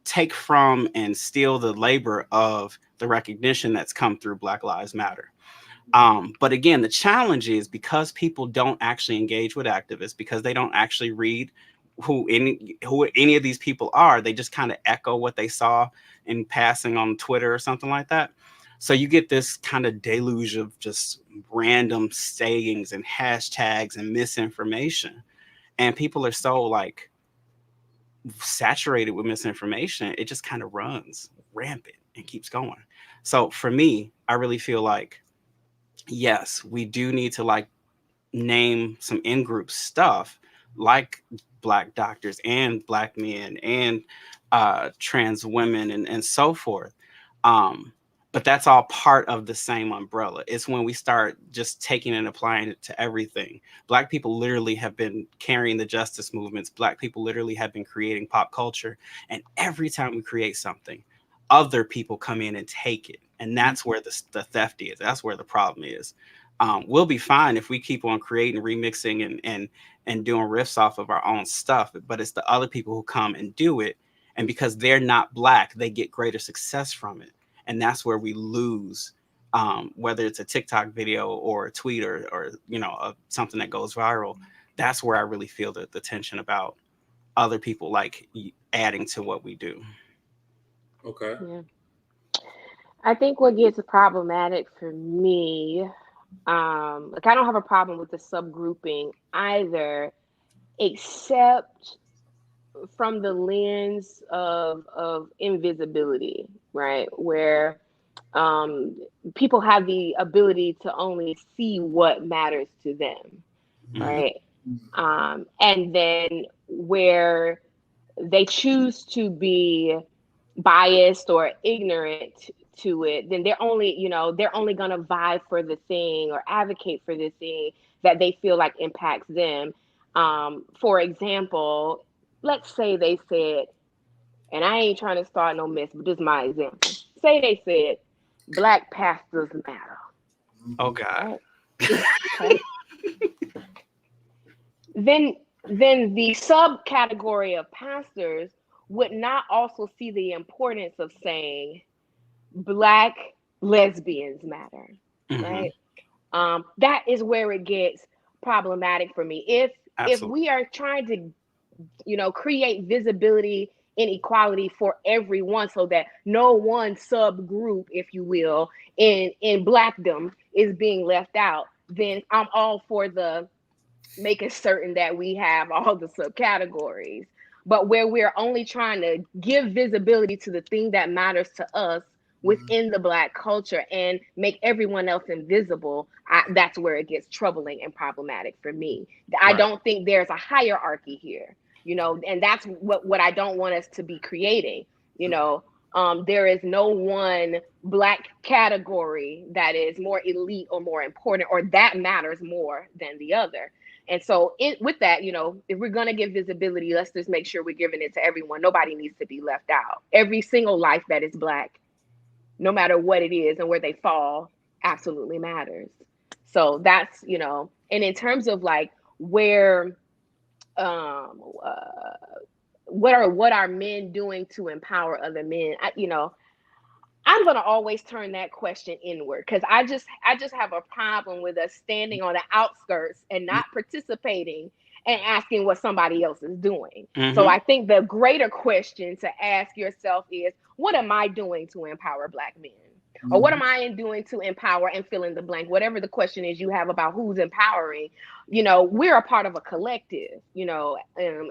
E: take from and steal the labor of the recognition that's come through Black Lives Matter. But again, the challenge is because people don't actually engage with activists, because they don't actually read who any of these people are, they just kind of echo what they saw in passing on Twitter or something like that. So you get this kind of deluge of just random sayings and hashtags and misinformation. And people are so like saturated with misinformation, it just kind of runs rampant and keeps going. So for me, I really feel like, yes, we do need to like name some in-group stuff like Black doctors and Black men and trans women and so forth. But that's all part of the same umbrella. It's when we start just taking and applying it to everything. Black people literally have been carrying the justice movements. Black people literally have been creating pop culture. And every time we create something, other people come in and take it. And that's where the theft is. That's where the problem is. We'll be fine if we keep on creating, remixing, and doing riffs off of our own stuff. But it's the other people who come and do it. And because they're not Black, they get greater success from it. And that's where we lose, whether it's a TikTok video or a tweet or something that goes viral. That's where I really feel the tension about other people like adding to what we do.
F: Okay.
D: Yeah. I think what gets problematic for me, I don't have a problem with the subgrouping either, except from the lens of invisibility, right? Where people have the ability to only see what matters to them, right? And then where they choose to be biased or ignorant to it, then they're only going to vie for the thing or advocate for the thing that they feel like impacts them. For example, let's say they said, and I ain't trying to start no mess, but this is my example. Say they said, Black pastors matter.
E: Oh God.
D: Okay. Then the subcategory of pastors would not also see the importance of saying Black lesbians matter, right? That is where it gets problematic for me. If we are trying to create visibility and equality for everyone, so that no one subgroup, if you will, in Blackdom is being left out, then I'm all for the making certain that we have all the subcategories. But where we're only trying to give visibility to the thing that matters to us within the Black culture and make everyone else invisible, that's where it gets troubling and problematic for me. I don't think there's a hierarchy here, and that's what I don't want us to be creating. There is no one Black category that is more elite or more important, or that matters more than the other. And so with that, if we're going to give visibility, let's just make sure we're giving it to everyone. Nobody needs to be left out. Every single life that is Black, no matter what it is and where they fall, absolutely matters. So that's, and in terms of like where, what are men doing to empower other men? I'm going to always turn that question inward, because I just have a problem with us standing on the outskirts and not participating and asking what somebody else is doing. So I think the greater question to ask yourself is, what am I doing to empower Black men? Or what am I doing to empower, and fill in the blank, whatever the question is you have about who's empowering. We're a part of a collective, and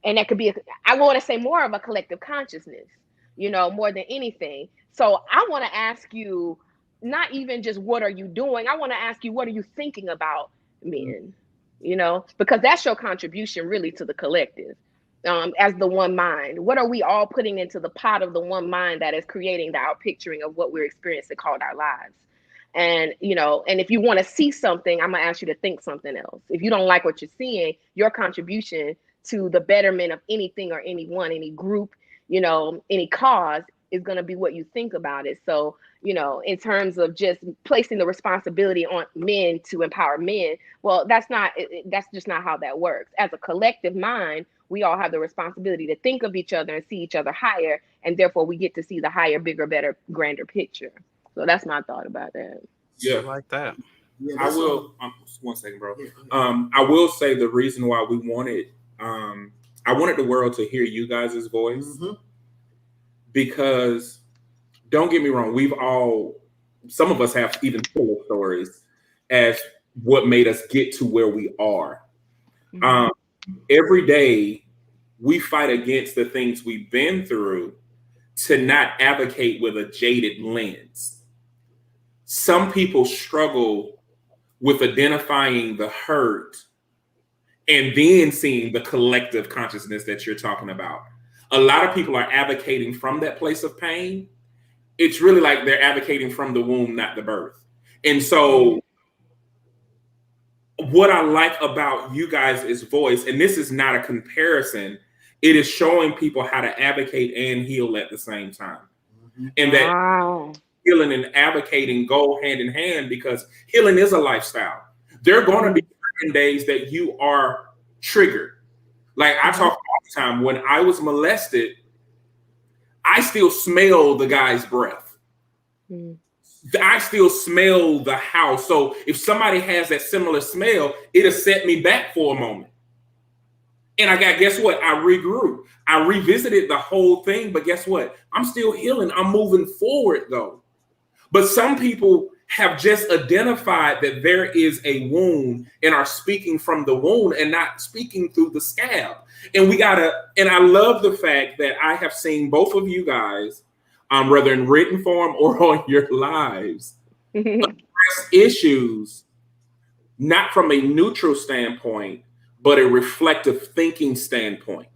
D: that could be, I want to say, more of a collective consciousness, more than anything. So I want to ask you, not even just what are you doing? I want to ask you, what are you thinking about men? Because that's your contribution really to the collective, as the one mind. What are we all putting into the pot of the one mind that is creating the outpicturing of what we're experiencing called our lives? And, and if you want to see something, I'm going to ask you to think something else. If you don't like what you're seeing, your contribution to the betterment of anything or anyone, any group, any cause, is going to be what you think about it. So, in terms of just placing the responsibility on men to empower men, well, that's just not how that works. As a collective mind, we all have the responsibility to think of each other and see each other higher, and therefore we get to see the higher, bigger, better, grander picture. So that's my thought about that.
F: Yeah,
E: like that.
F: Yeah, I will. 1 second, bro. I will say the reason why we wanted, I wanted the world to hear you guys' voice, because don't get me wrong, some of us have even fuller stories as what made us get to where we are. Every day we fight against the things we've been through to not advocate with a jaded lens. Some people struggle with identifying the hurt and then seeing the collective consciousness that you're talking about. A lot of people are advocating from that place of pain. It's really like they're advocating from the womb, not the birth. And so what I like about you guys' voice, and this is not a comparison, it is showing people how to advocate and heal at the same time. And that healing and advocating go hand in hand, because healing is a lifestyle. There are going to be certain days that you are triggered. Like I talk all the time, when I was molested, I still smell the guy's breath. I still smell the house. So if somebody has that similar smell, it'll set me back for a moment. And guess what? I regrew. I revisited the whole thing, but guess what? I'm still healing. I'm moving forward though. But some people have just identified that there is a wound and are speaking from the wound and not speaking through the scab. And and I love the fact that I have seen both of you guys, whether in written form or on your lives, address issues, not from a neutral standpoint, but a reflective thinking standpoint.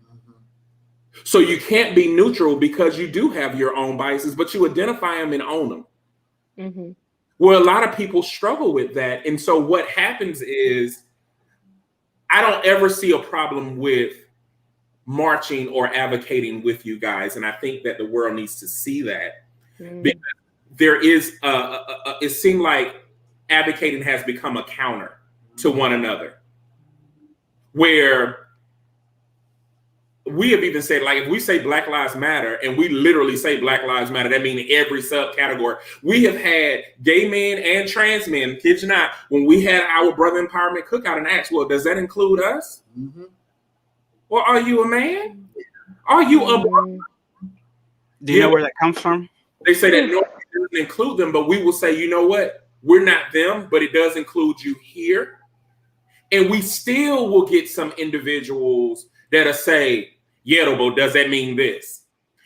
F: So you can't be neutral because you do have your own biases, but you identify them and own them. Well, a lot of people struggle with that. And so what happens is, I don't ever see a problem with marching or advocating with you guys. And I think that the world needs to see that. Because there is, it seemed like advocating has become a counter to one another, where we have even said, like, if we say Black Lives Matter and we literally say Black Lives Matter, that means every subcategory. We have had gay men and trans men, kid you not, when we had our Brother Empowerment Cookout and asked, well, does that include us? Well, are you a man? Are you a brother?
E: Do you know where that comes from?
F: They say that no, it doesn't include them, but we will say, you know what? We're not them, but it does include you here. And we still will get some individuals that'll say, yeah, but does that mean this?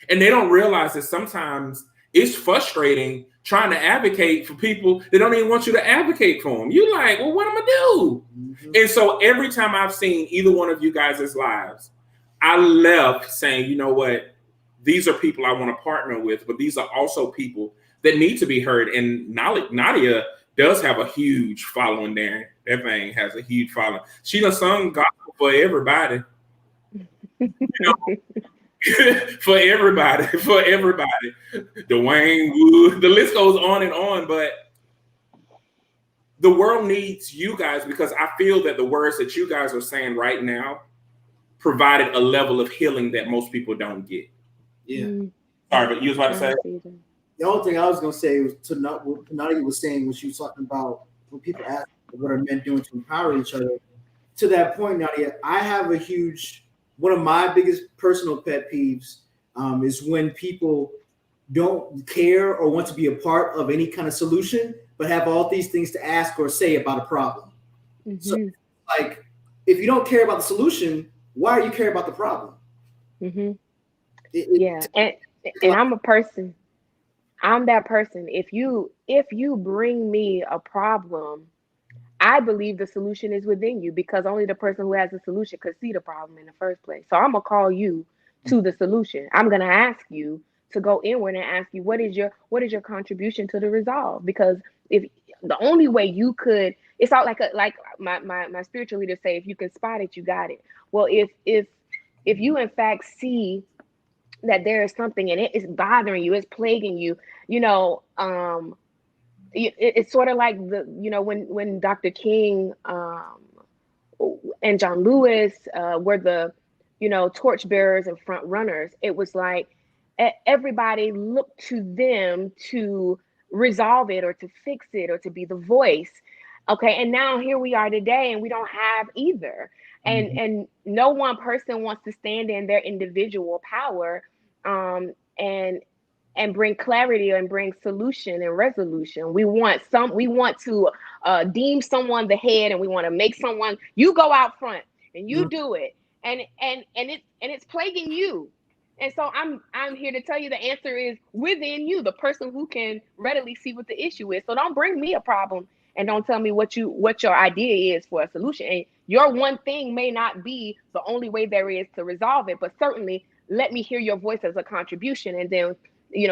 F: And they don't realize that sometimes it's frustrating trying to advocate for people that don't even want you to advocate for them. You're like, well, what am I gonna do? Mm-hmm. And so every time I've seen either one of you guys' lives, I left saying, you know what? These are people I want to partner with, but these are also people that need to be heard. And Nadia does have a huge following there. That thing has a huge following. She done sung gospel for everybody. You know, for everybody. Dwayne Wood, the list goes on and on, but the world needs you guys because I feel that the words that you guys are saying right now provided a level of healing that most people don't get.
C: Yeah.
F: Sorry, but you was about to say?
C: The only thing I was going to say was to not what Nadia was saying when she was talking about when people ask what are men doing to empower each other. To that point, Nadia, I have one of my biggest personal pet peeves is when people don't care or want to be a part of any kind of solution, but have all these things to ask or say about a problem. Mm-hmm. So, like, if you don't care about the solution, why are you caring about the problem?
D: Mm-hmm. And I'm a person. I'm that person. If you bring me a problem, I believe the solution is within you because only the person who has the solution could see the problem in the first place. So I'm gonna call you to the solution. I'm gonna ask you to go inward and ask you what is your contribution to the resolve? Because if the only way you could, it's all like my spiritual leaders say, if you can spot it, you got it. Well, if you in fact see that there is something and it is bothering you, it's plaguing you, it's sort of like when Dr. King and John Lewis were the torch bearers and front runners. It was like everybody looked to them to resolve it or to fix it or to be the voice. Okay, and now here we are today and we don't have either. And no one person wants to stand in their individual power and bring clarity and bring solution and resolution. We want to deem someone the head, and we want to make someone, you go out front and you do it, and it's plaguing you. And so I'm here to tell you the answer is within you, the person who can readily see what the issue is. So don't bring me a problem and don't tell me what your idea is for a solution. And your one thing may not be the only way there is to resolve it, but certainly let me hear your voice as a contribution. And then,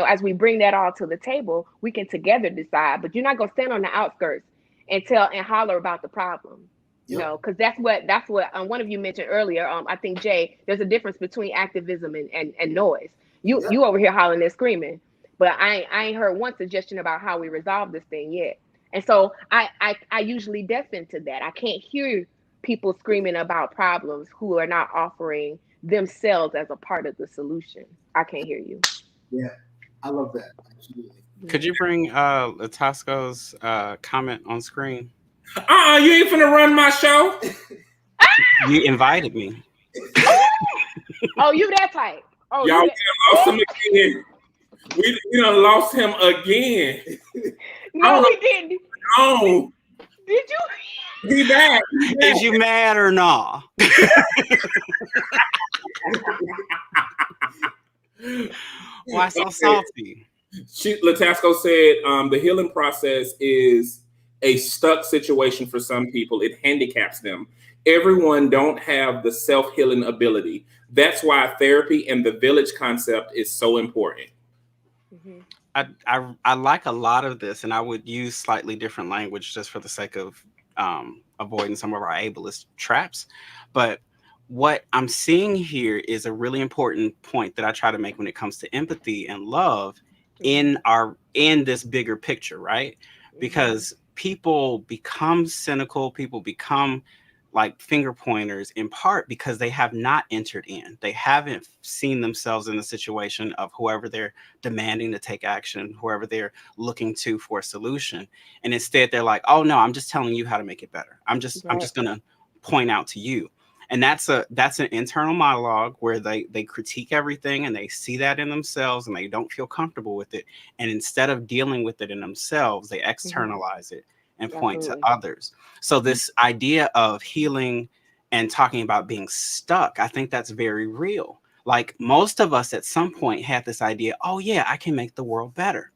D: as we bring that all to the table, we can together decide. But you're not going to stand on the outskirts and holler about the problem, because that's what one of you mentioned earlier. I think, Jay, there's a difference between activism and noise. You over here hollering and screaming, but I ain't heard one suggestion about how we resolve this thing yet. And so I usually deafen to that. I can't hear people screaming about problems who are not offering themselves as a part of the solution. I can't hear you.
C: Yeah, I love that. Absolutely.
E: Could you bring Latasco's comment on screen?
F: You ain't finna run my show.
E: You invited me.
D: Oh, you that type. Oh,
F: y'all lost him again. We done lost him again.
D: No, we didn't.
F: No.
D: Did you?
F: Be back.
E: Is you mad or not? Why so salty?
F: Latasco said the healing process is a stuck situation for some people. It handicaps them. Everyone don't have the self-healing ability. That's why therapy and the village concept is so important.
D: Mm-hmm.
E: I like a lot of this, and I would use slightly different language just for the sake of avoiding some of our ableist traps. But what I'm seeing here is a really important point that I try to make when it comes to empathy and love in this bigger picture, right? Because people become cynical, people become like finger pointers in part because they have not entered in. They haven't seen themselves in the situation of whoever they're demanding to take action, whoever they're looking to for a solution. And instead they're like, oh no, I'm just telling you how to make it better. I'm just going to point out to you. And that's an internal monologue where they critique everything and they see that in themselves and they don't feel comfortable with it. And instead of dealing with it in themselves, they externalize it and point to others. So this idea of healing and talking about being stuck, I think that's very real. Like most of us at some point had this idea, oh yeah, I can make the world better.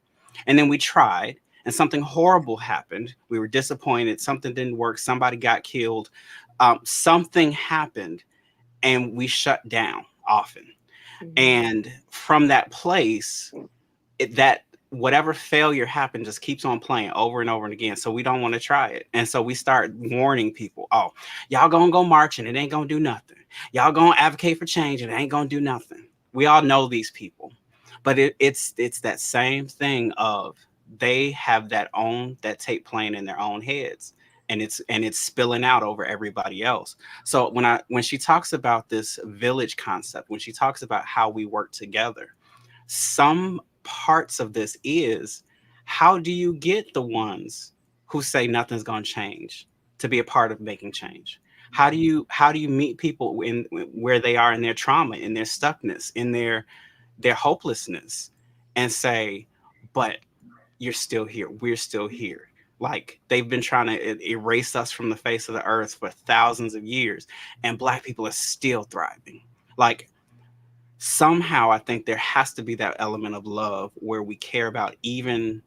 E: And then we tried and something horrible happened. We were disappointed. Something didn't work. Somebody got killed. Something happened and we shut down often. And from that place, that whatever failure happened just keeps on playing over and over and again. So we don't want to try it. And so we start warning people, oh, y'all gonna go march and it ain't gonna do nothing. Y'all gonna advocate for change and it ain't gonna do nothing. We all know these people. But it's that same thing of they have that tape playing in their own heads. And it's spilling out over everybody else. So when she talks about this village concept, when she talks about how we work together, some parts of this is, how do you get the ones who say nothing's going to change to be a part of making change? How do you meet people in where they are in their trauma, in their stuckness, in their hopelessness, and say, but you're still here. We're still here. Like they've been trying to erase us from the face of the earth for thousands of years, and Black people are still thriving. Like somehow I think there has to be that element of love where we care about, even,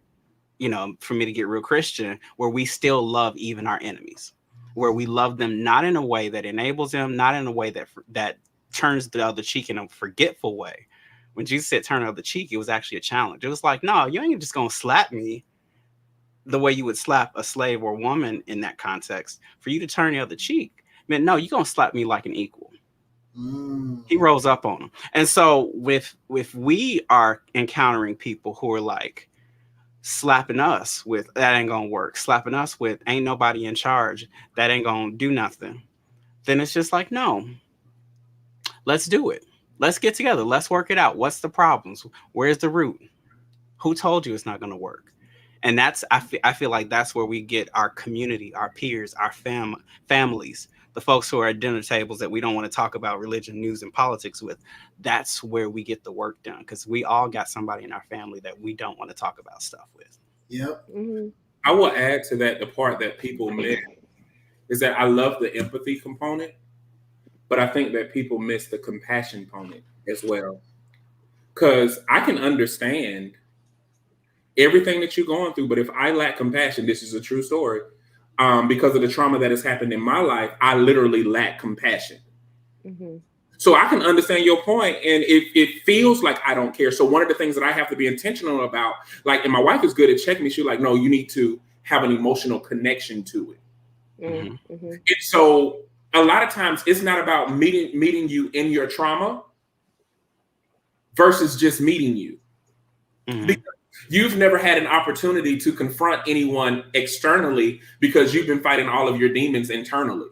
E: for me to get real Christian, where we still love even our enemies, where we love them not in a way that enables them, not in a way that turns the other cheek in a forgetful way. When Jesus said turn the other cheek, it was actually a challenge. It was like, no, you ain't just gonna slap me the way you would slap a slave or woman in that context. For you to turn the other cheek, man, no, you're gonna slap me like an equal. He rose up on them. And so if we are encountering people who are like slapping us with that ain't gonna work, slapping us with ain't nobody in charge, that ain't gonna do nothing, then it's just like, no, let's do it. Let's get together. Let's work it out. What's the problems? Where's the root? Who told you it's not gonna work? And that's, I feel like that's where we get our community, our peers, our families, the folks who are at dinner tables that we don't want to talk about religion, news, and politics with. That's where we get the work done, because we all got somebody in our family that we don't want to talk about stuff with.
C: Yep.
F: I will add to that, the part that people miss is that I love the empathy component, but I think that people miss the compassion component as well. Because I can understand everything that you're going through, but if I lack compassion, this is a true story, because of the trauma that has happened in my life, I literally lack compassion. So I can understand your point, and it feels like I don't care. So one of the things that I have to be intentional about, like, and my wife is good at checking me, she's like, no, you need to have an emotional connection to it. And so a lot of times it's not about meeting you in your trauma versus just meeting you. Because you've never had an opportunity to confront anyone externally because you've been fighting all of your demons internally.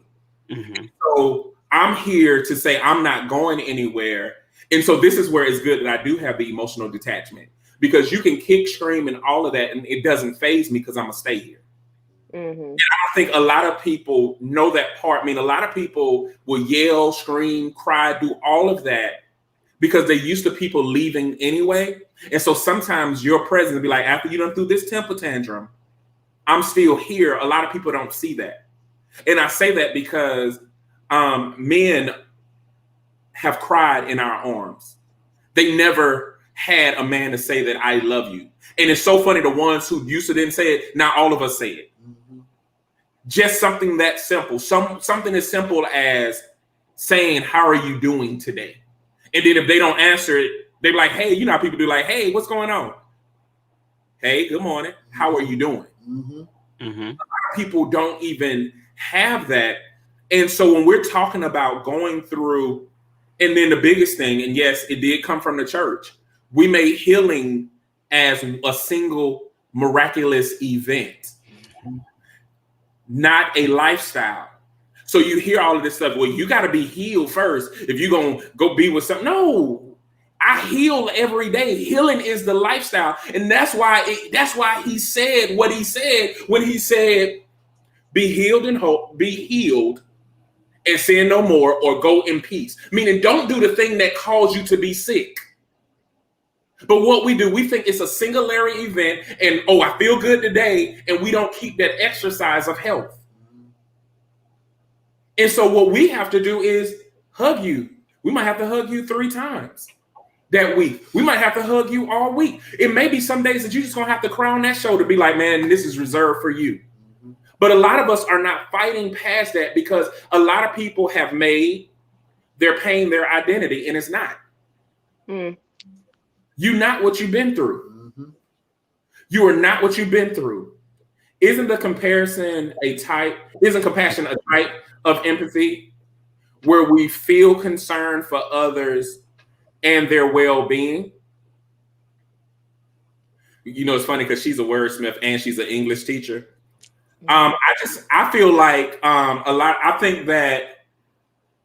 F: So I'm here to say I'm not going anywhere. And so this is where it's good that I do have the emotional detachment, because you can kick, scream, and all of that, and it doesn't faze me because I'm going to stay here. And I think a lot of people know that part. I mean, a lot of people will yell, scream, cry, do all of that because they're used to people leaving anyway. And so sometimes your presence will be like, after you done through this temper tantrum, I'm still here. A lot of people don't see that. And I say that because men have cried in our arms. They never had a man to say that I love you. And it's so funny, the ones who used to didn't say it, now all of us say it. Just something that simple. Something as simple as saying, how are you doing today? And then if they don't answer it, they're like, hey, you know how people do, like, hey, what's going on? Hey, good morning. How are you doing? A lot of people don't even have that. And so when we're talking about going through, and then the biggest thing, and yes, it did come from the church, we made healing as a single miraculous event, not a lifestyle. So you hear all of this stuff. Well, you got to be healed first if you're going to go be with something. No, I heal every day. Healing is the lifestyle. And that's why he said what he said when he said, be healed and hope, be healed and sin no more, or go in peace. Meaning, don't do the thing that caused you to be sick. But what we do, we think it's a singularity event, and I feel good today, and we don't keep that exercise of health. And so what we have to do is hug you. We might have to hug you 3 times that week. We might have to hug you all week. It may be some days that you just gonna have to cry on that shoulder, be like, man, this is reserved for you. But a lot of us are not fighting past that, because a lot of people have made their pain their identity, and it's not. You're not what you've been through. You are not what you've been through. Isn't compassion a type of empathy where we feel concern for others and their well-being? You know, it's funny because she's a wordsmith and she's an English teacher. I feel like I think that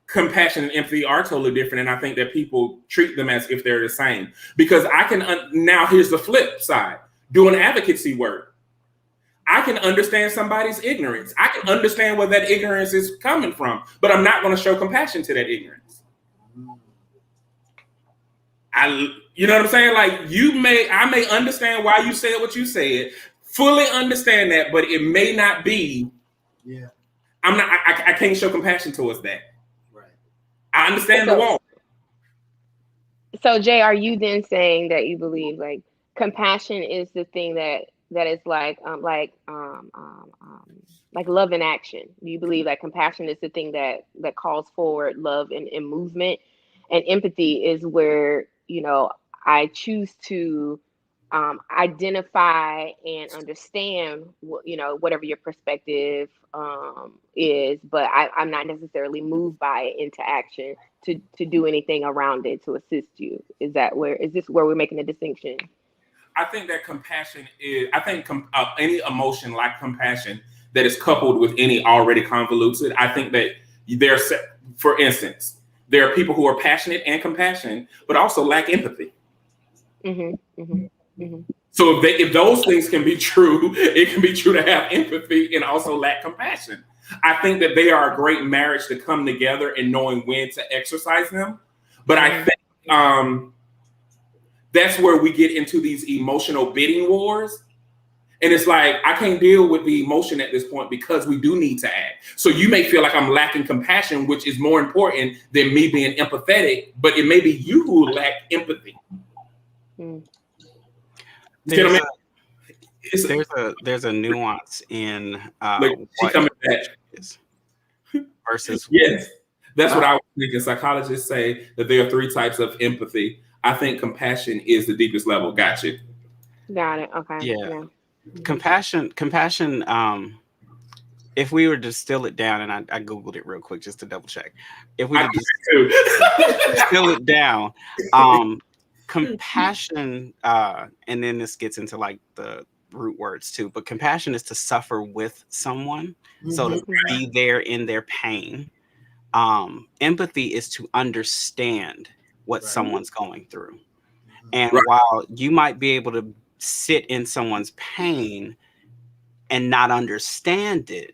F: compassion and empathy are totally different, and I think that people treat them as if they're the same. Because I can now here's the flip side. Doing advocacy work, I can understand somebody's ignorance. I can understand where that ignorance is coming from, but I'm not going to show compassion to that ignorance. You know what I'm saying? Like I may understand why you said what you said, fully understand that, but it may not be. Yeah. I can't show compassion towards that. Right. I understand the wall.
D: So Jay, are you then saying that you believe like compassion is the thing that is like love in action? Do you believe that compassion is the thing that calls forward love and movement, and empathy is where, you know, I choose to identify and understand whatever your perspective is, but I'm not necessarily moved by it into action to do anything around it to assist you? Is this where we're making a distinction?
F: I think that compassion is, any emotion like compassion that is coupled with any already convoluted, I think that for instance, there are people who are passionate and compassionate, but also lack empathy. So if those things can be true, it can be true to have empathy and also lack compassion. I think that they are a great marriage to come together and knowing when to exercise them. But I think that's where we get into these emotional bidding wars. And it's like, I can't deal with the emotion at this point because we do need to act. So you may feel like I'm lacking compassion, which is more important than me being empathetic, but it may be you who lack empathy.
E: There's a nuance in
F: coming back
E: versus
F: yes. That's what I was thinking. Psychologists say that there are 3 types of empathy. I think compassion is the deepest level. Got it.
D: Okay.
E: Yeah. Compassion. If we were to distill it down, and I Googled it real quick just to double check. If we distill it down, compassion, and then this gets into like the root words too, but compassion is to suffer with someone, so to be there in their pain. Empathy is to understand what someone's going through. And while you might be able to sit in someone's pain and not understand it,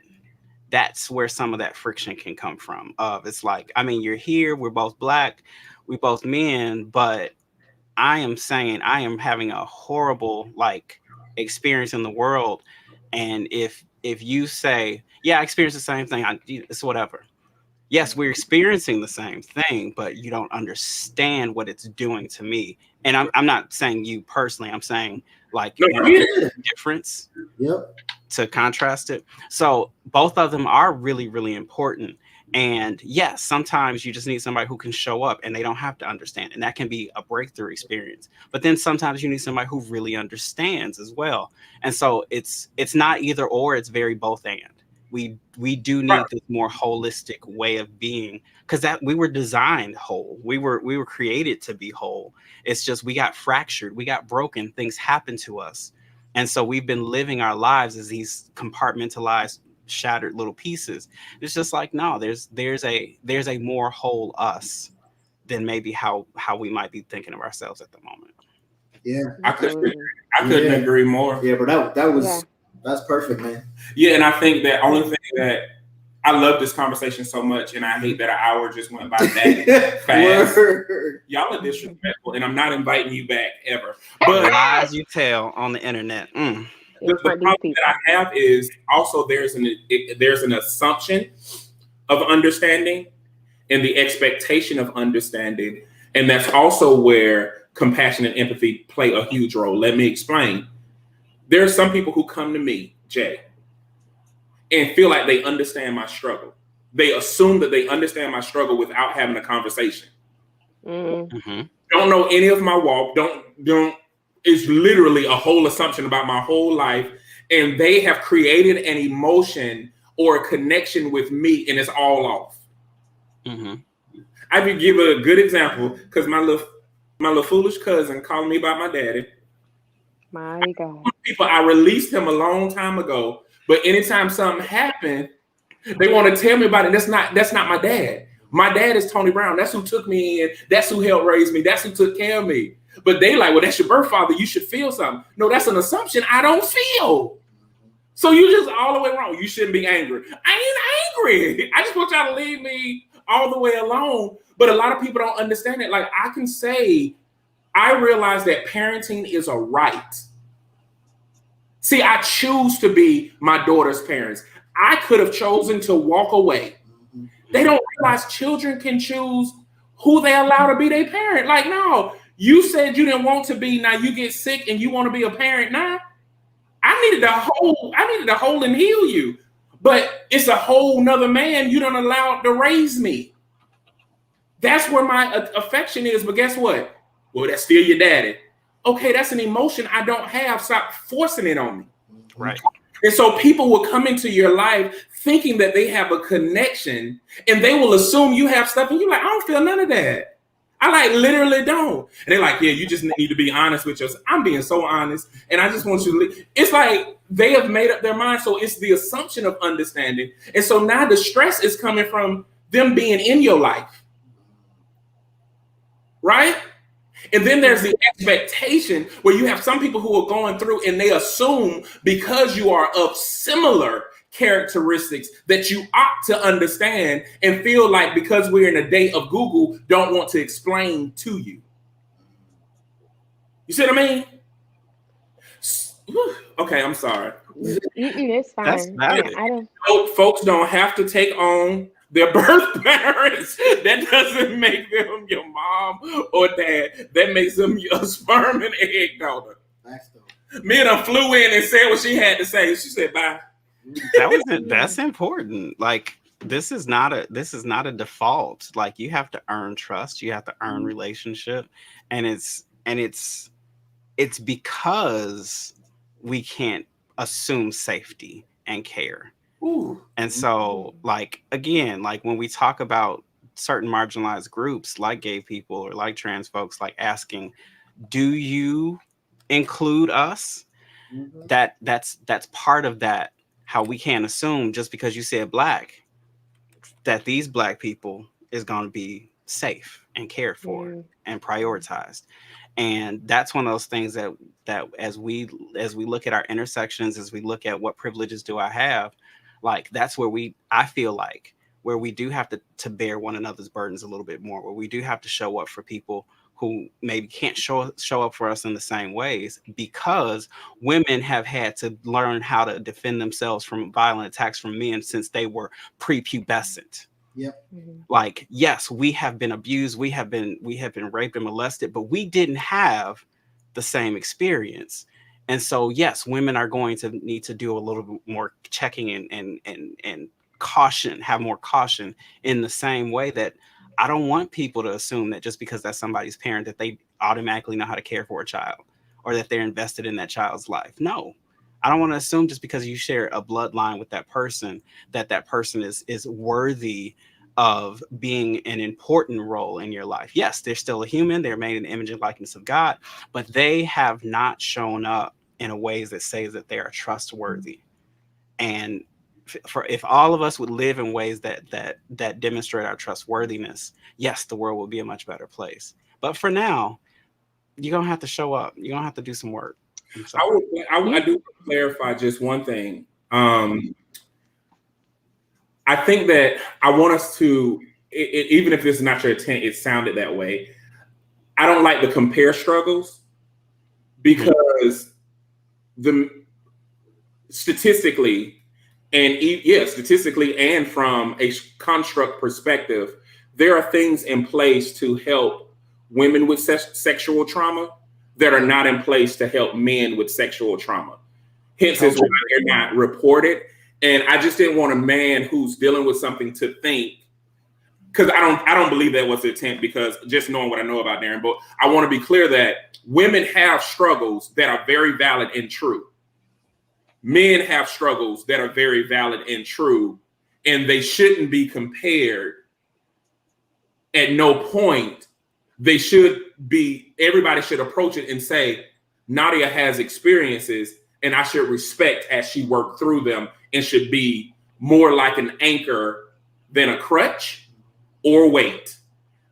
E: that's where some of that friction can come from. It's like, I mean, you're here, we're both Black, we both men, but I am saying I am having a horrible experience in the world. And if you say, yeah, I experienced the same thing, it's whatever. Yes, we're experiencing the same thing, but you don't understand what it's doing to me. And I'm not saying you personally, I'm saying difference to contrast it. So both of them are really, really important. And yes, sometimes you just need somebody who can show up and they don't have to understand. And that can be a breakthrough experience. But then sometimes you need somebody who really understands as well. And so it's not either or, it's very both and. We do need this more holistic way of being, because that we were designed whole. We were created to be whole. It's just we got fractured, we got broken, things happen to us. And so we've been living our lives as these compartmentalized, shattered little pieces. It's just like, no, there's a more whole us than maybe how we might be thinking of ourselves at the moment.
C: Yeah.
F: I couldn't agree more.
C: Yeah, but that's perfect, man.
F: Yeah, and I think that only thing that I love this conversation so much, and I hate that an hour just went by that fast. Y'all are disrespectful, and I'm not inviting you back ever. But
E: lies you tell on the internet.
F: The problem that I have is also there's an assumption of understanding and the expectation of understanding, and that's also where compassion and empathy play a huge role. Let me explain. There are some people who come to me, Jay, and feel like they understand my struggle. They assume that they understand my struggle without having a conversation.
E: Mm-hmm.
F: Don't know any of my walk. Don't. It's literally a whole assumption about my whole life, and they have created an emotion or a connection with me, and it's all off.
E: Mm-hmm.
F: I could give a good example because my little foolish cousin calling me about my daddy.
D: My God.
F: People, I released him a long time ago, but anytime something happened, they want to tell me about it. That's not my dad. My dad is Tony Brown. That's who took me in. That's who helped raise me. That's who took care of me. But they like, well, that's your birth father. You should feel something. No, that's an assumption. I don't feel. So you just all the way wrong. You shouldn't be angry. I ain't angry. I just want y'all to leave me all the way alone. But a lot of people don't understand it. Like I can say, I realize that parenting is a right. See, I choose to be my daughter's parents. I could have chosen to walk away. They don't realize children can choose who they allow to be their parent. Like, no, you said you didn't want to be. Now you get sick and you want to be a parent now. I needed to hold and heal you. But it's a whole nother man you don't allow to raise me. That's where my affection is. But guess what? Well, that's still your daddy. Okay, that's an emotion I don't have. Stop forcing it on me.
E: Right.
F: And so people will come into your life thinking that they have a connection, and they will assume you have stuff, and you're like, I don't feel none of that. I like literally don't. And they're like, yeah, you just need to be honest with yourself. I'm being so honest, and I just want you to it's like they have made up their mind. So it's the assumption of understanding. And so now the stress is coming from them being in your life. Right? And then there's the expectation where you have some people who are going through and they assume because you are of similar characteristics that you ought to understand and feel like because we're in a day of Google, don't want to explain to you. You see what I mean? Okay, I'm sorry.
D: It's fine.
E: That's valid.
D: I don't.
F: Folks don't have to take on their birth parents. That doesn't make them your mom or dad. That makes them your sperm and egg donor. Mia flew in and said what she had to say. She said bye.
E: That's important. Like this is not a default. Like you have to earn trust. You have to earn relationship, and it's because we can't assume safety and care.
F: Ooh.
E: And so, like, again, like when we talk about certain marginalized groups like gay people or like trans folks, like asking, do you include us? That's part of that, how we can't assume just because you said black, that these black people is going to be safe and cared for and prioritized. And that's one of those things that as we look at our intersections, as we look at what privileges do I have, like that's where I feel like where we do have to bear one another's burdens a little bit more, where we do have to show up for people who maybe can't show up for us in the same ways, because women have had to learn how to defend themselves from violent attacks from men since they were prepubescent.
C: Yep.
E: Like, yes, we have been abused, we have been raped and molested, but we didn't have the same experience. And so, yes, women are going to need to do a little bit more checking and caution, have more caution, in the same way that I don't want people to assume that just because that's somebody's parent that they automatically know how to care for a child or that they're invested in that child's life. No, I don't want to assume just because you share a bloodline with that person that person is worthy of being an important role in your life. Yes, they're still a human. They're made in the image and likeness of God, but they have not shown up in a ways that says that they are trustworthy. And if all of us would live in ways that demonstrate our trustworthiness, yes, the world will be a much better place. But for now, you're gonna have to show up. You're gonna have to do some work.
F: I do want to clarify just one thing. I I think that I want us to, even if it's not your intent, it sounded that way. I don't like to compare struggles because statistically and from a construct perspective, there are things in place to help women with sexual trauma that are not in place to help men with sexual trauma. Hence is why they're not reported. And I just didn't want a man who's dealing with something to think, because I don't believe that was the intent, because just knowing what I know about Darren, but I want to be clear that women have struggles that are very valid and true. Men have struggles that are very valid and true, and they shouldn't be compared. At no point, everybody should approach it and say, Nadia has experiences and I should respect as she worked through them, and should be more like an anchor than a crutch or weight.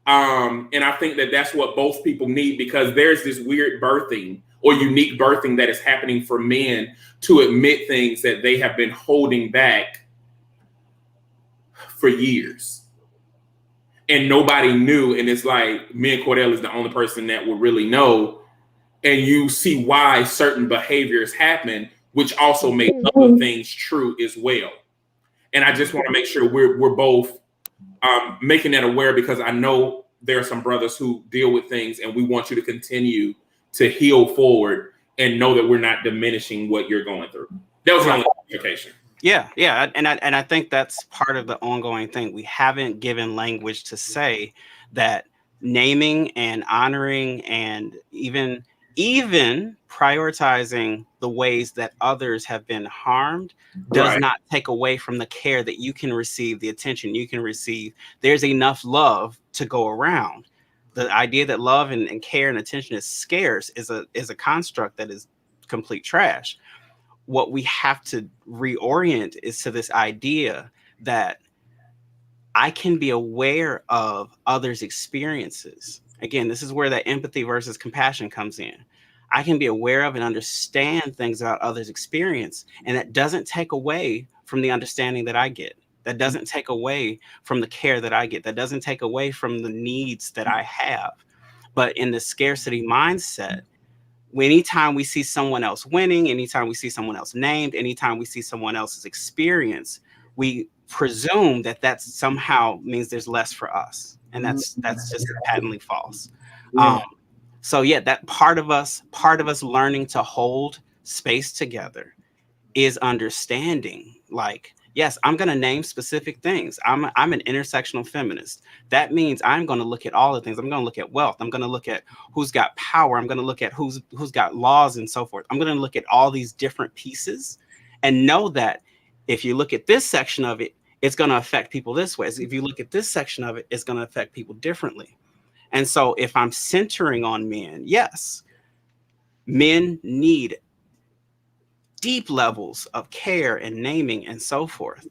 F: And I think that that's what both people need, because there's this weird birthing or unique birthing that is happening for men to admit things that they have been holding back for years. And nobody knew. And it's like, me and Cordell is the only person that will really know. And you see why certain behaviors happen, which also make other things true as well. And I just want to make sure we're both making that aware, because I know there are some brothers who deal with things, and we want you to continue to heal forward and know that we're not diminishing what you're going through. That was my clarification.
E: Yeah. And I think that's part of the ongoing thing. We haven't given language to say that naming and honoring and even prioritizing the ways that others have been harmed does not take away from the care that you can receive, the attention you can receive. There's enough love to go around. The idea that love and care and attention is scarce is a construct that is complete trash. What we have to reorient is to this idea that I can be aware of others' experiences. Again, this is where that empathy versus compassion comes in. I can be aware of and understand things about others' experience, and that doesn't take away from the understanding that I get. That doesn't take away from the care that I get. That doesn't take away from the needs that I have. But in the scarcity mindset, anytime we see someone else winning, anytime we see someone else named, anytime we see someone else's experience, we presume that somehow means there's less for us. And that's just patently false.
C: Yeah.
E: So yeah, that part of us learning to hold space together is understanding, like, yes, I'm going to name specific things. I'm an intersectional feminist. That means I'm going to look at all the things. I'm going to look at wealth. I'm going to look at who's got power. I'm going to look at who's got laws and so forth. I'm going to look at all these different pieces and know that if you look at this section of it, it's going to affect people this way. If you look at this section of it, it's going to affect people differently. And so if I'm centering on men, yes, men need deep levels of care and naming and so forth.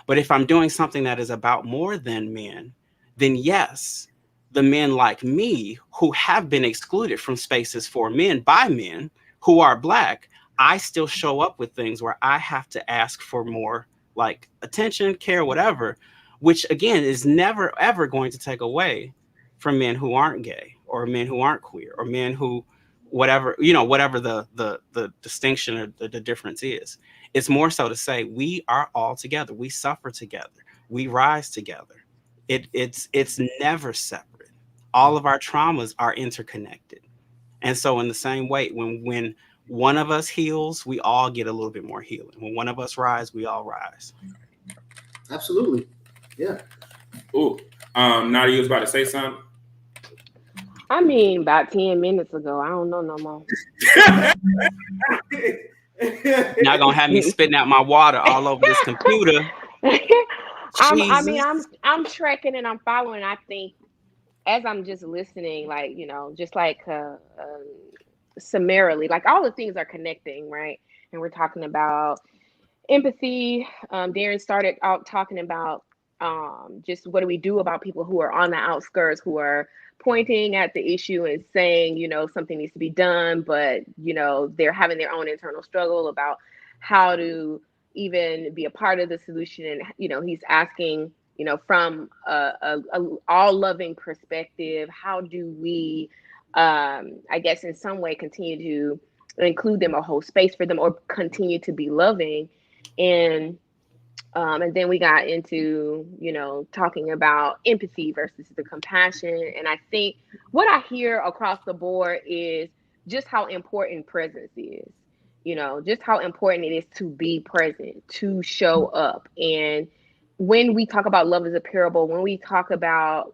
E: But if I'm doing something that is about more than men, then yes, the men like me who have been excluded from spaces for men by men who are Black, I still show up with things where I have to ask for more, like attention, care, whatever, which again is never ever going to take away from men who aren't gay or men who aren't queer or men who whatever the distinction or the difference is. It's more so to say we are all together. We suffer together. We rise together. It's never separate. All of our traumas are interconnected. And so in the same way, when one of us heals, we all get a little bit more healing. When one of us rise, we all rise.
C: Absolutely. Yeah.
F: Ooh. Nadia, you was about to say something?
D: I mean, about 10 minutes ago. I don't know no more.
E: Not gonna have me spitting out my water all over this computer.
D: I'm tracking and I'm following. I think as I'm just listening, like, just like summarily, like all the things are connecting, right? And we're talking about empathy. Darren started out talking about just what do we do about people who are on the outskirts, who are pointing at the issue and saying, something needs to be done, but, they're having their own internal struggle about how to even be a part of the solution. And, you know, he's asking, you know, from a all loving perspective, how do we, I guess in some way continue to include them or hold space for them or continue to be loving. And then we got into, you know, talking about empathy versus the compassion. And I think what I hear across the board is just how important presence is, you know, just how important it is to be present, to show up. And when we talk about love as a parable, when we talk about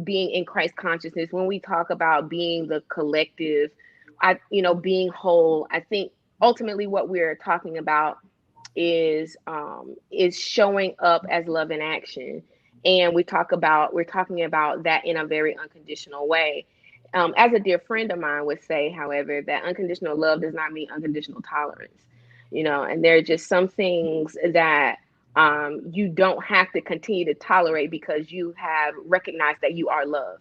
D: being in Christ consciousness, when we talk about being the collective, you know, being whole, I think ultimately what we're talking about is showing up as love in action. And we're talking about that in a very unconditional way. As a dear friend of mine would say, however, that unconditional love does not mean unconditional tolerance, you know, and there are just some things that you don't have to continue to tolerate because you have recognized that you are love.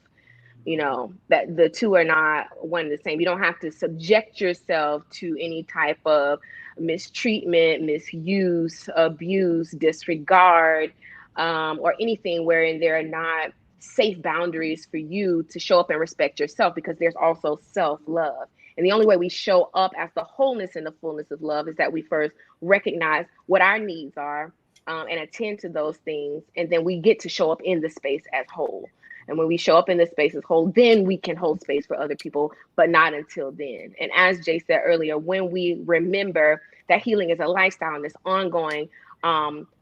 D: You know, that the two are not one and the same. You don't have to subject yourself to any type of mistreatment, misuse, abuse, disregard, or anything wherein there are not safe boundaries for you to show up and respect yourself, because there's also self-love. And the only way we show up as the wholeness and the fullness of love is that we first recognize what our needs are, and attend to those things. And then we get to show up in the space as whole. And when we show up in this space as whole, then we can hold space for other people, but not until then. And as Jay said earlier, when we remember that healing is a lifestyle and this ongoing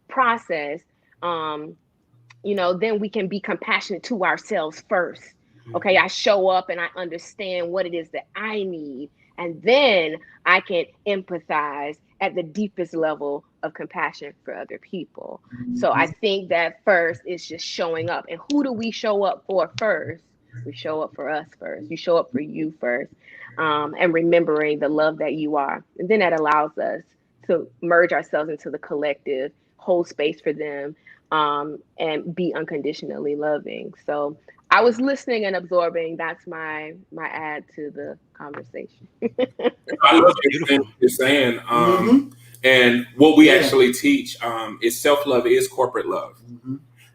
D: process, you know, then we can be compassionate to ourselves first. Okay, I show up and I understand what it is that I need. And then I can empathize at the deepest level of compassion for other people. So I think that first is just showing up. And who do we show up for first? We show up for us first. You show up for you first. And remembering the love that you are. And then that allows us to merge ourselves into the collective, hold space for them, and be unconditionally loving. So I was listening and absorbing. That's my add to the conversation.
F: I love everything you're saying. And what we actually teach is self-love is corporate love.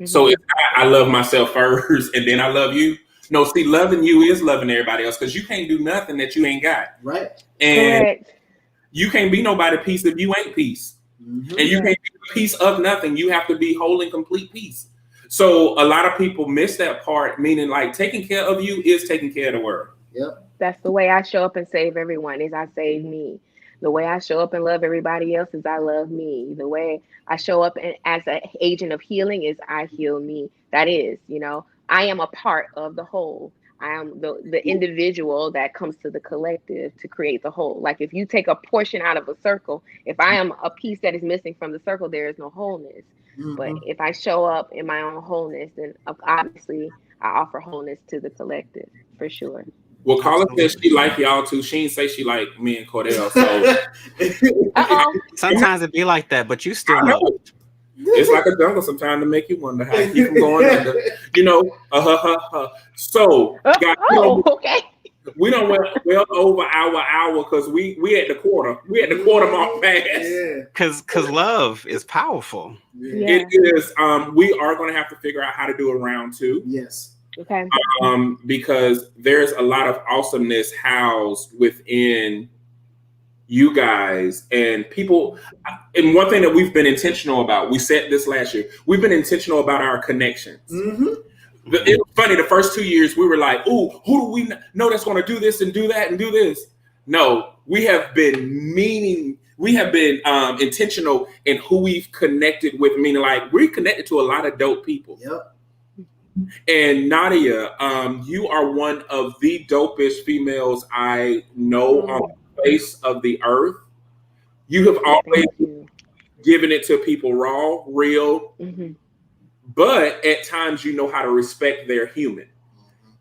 F: So if I love myself first and then I love you. No, see, loving you is loving everybody else, because you can't do nothing that you ain't got.
C: Right.
F: And
D: Correct.
F: you can't be nobody peace if you ain't peace. And you can't be a piece of nothing. You have to be whole and complete peace. So a lot of people miss that part, meaning like taking care of you is taking care of the world.
C: Yep.
D: That's the way I show up and save everyone, is I save me. The way I show up and love everybody else is I love me. The way I show up as an agent of healing is I heal me. That is, you know, I am a part of the whole. I am the individual that comes to the collective to create the whole. Like if you take a portion out of a circle, if I am a piece that is missing from the circle, there is no wholeness. But if I show up in my own wholeness, then obviously I offer wholeness to the collective, for sure.
F: Well, Carla says she like y'all too. She didn't say she like me and Cordell. So
E: sometimes it be like that, but you still know.
F: It's like a jungle sometimes to make you wonder how you keep from going under. You know, So, guys,
D: okay.
F: We don't went well over our hour because we at the quarter. We at the quarter mark fast.
E: Because love is powerful.
D: Yeah.
F: It is. We are going to have to figure out how to do a round 2.
C: Yes.
D: Okay.
F: Because there's a lot of awesomeness housed within you guys and people. And one thing that we've been intentional about, we said this last year, we've been intentional about our connections. It was funny, the first 2 years we were like, ooh, who do we know that's going to do this and do that and do this? No, we have been intentional in who we've connected with, meaning like we're connected to a lot of dope people.
C: Yep.
F: And Nadia, you are one of the dopest females I know on the face of the earth. You have always given it to people raw, real, but at times you know how to respect their human.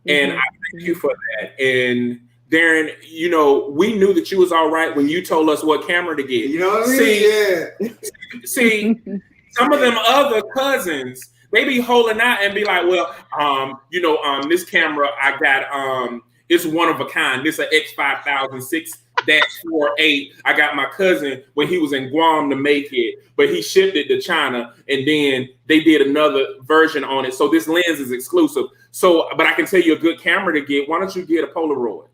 F: And I thank you for that. And Darren, you know, we knew that you was all right when you told us what camera to get.
C: You know what I mean?
F: See, some of them other cousins, they be holding out and be like, well, this camera I got, it's one of a kind. This is an X5000 6 that's 4.8. I got my cousin when he was in Guam to make it, but he shipped it to China, and then they did another version on it. So this lens is exclusive. So, but I can tell you a good camera to get. Why don't you get a Polaroid?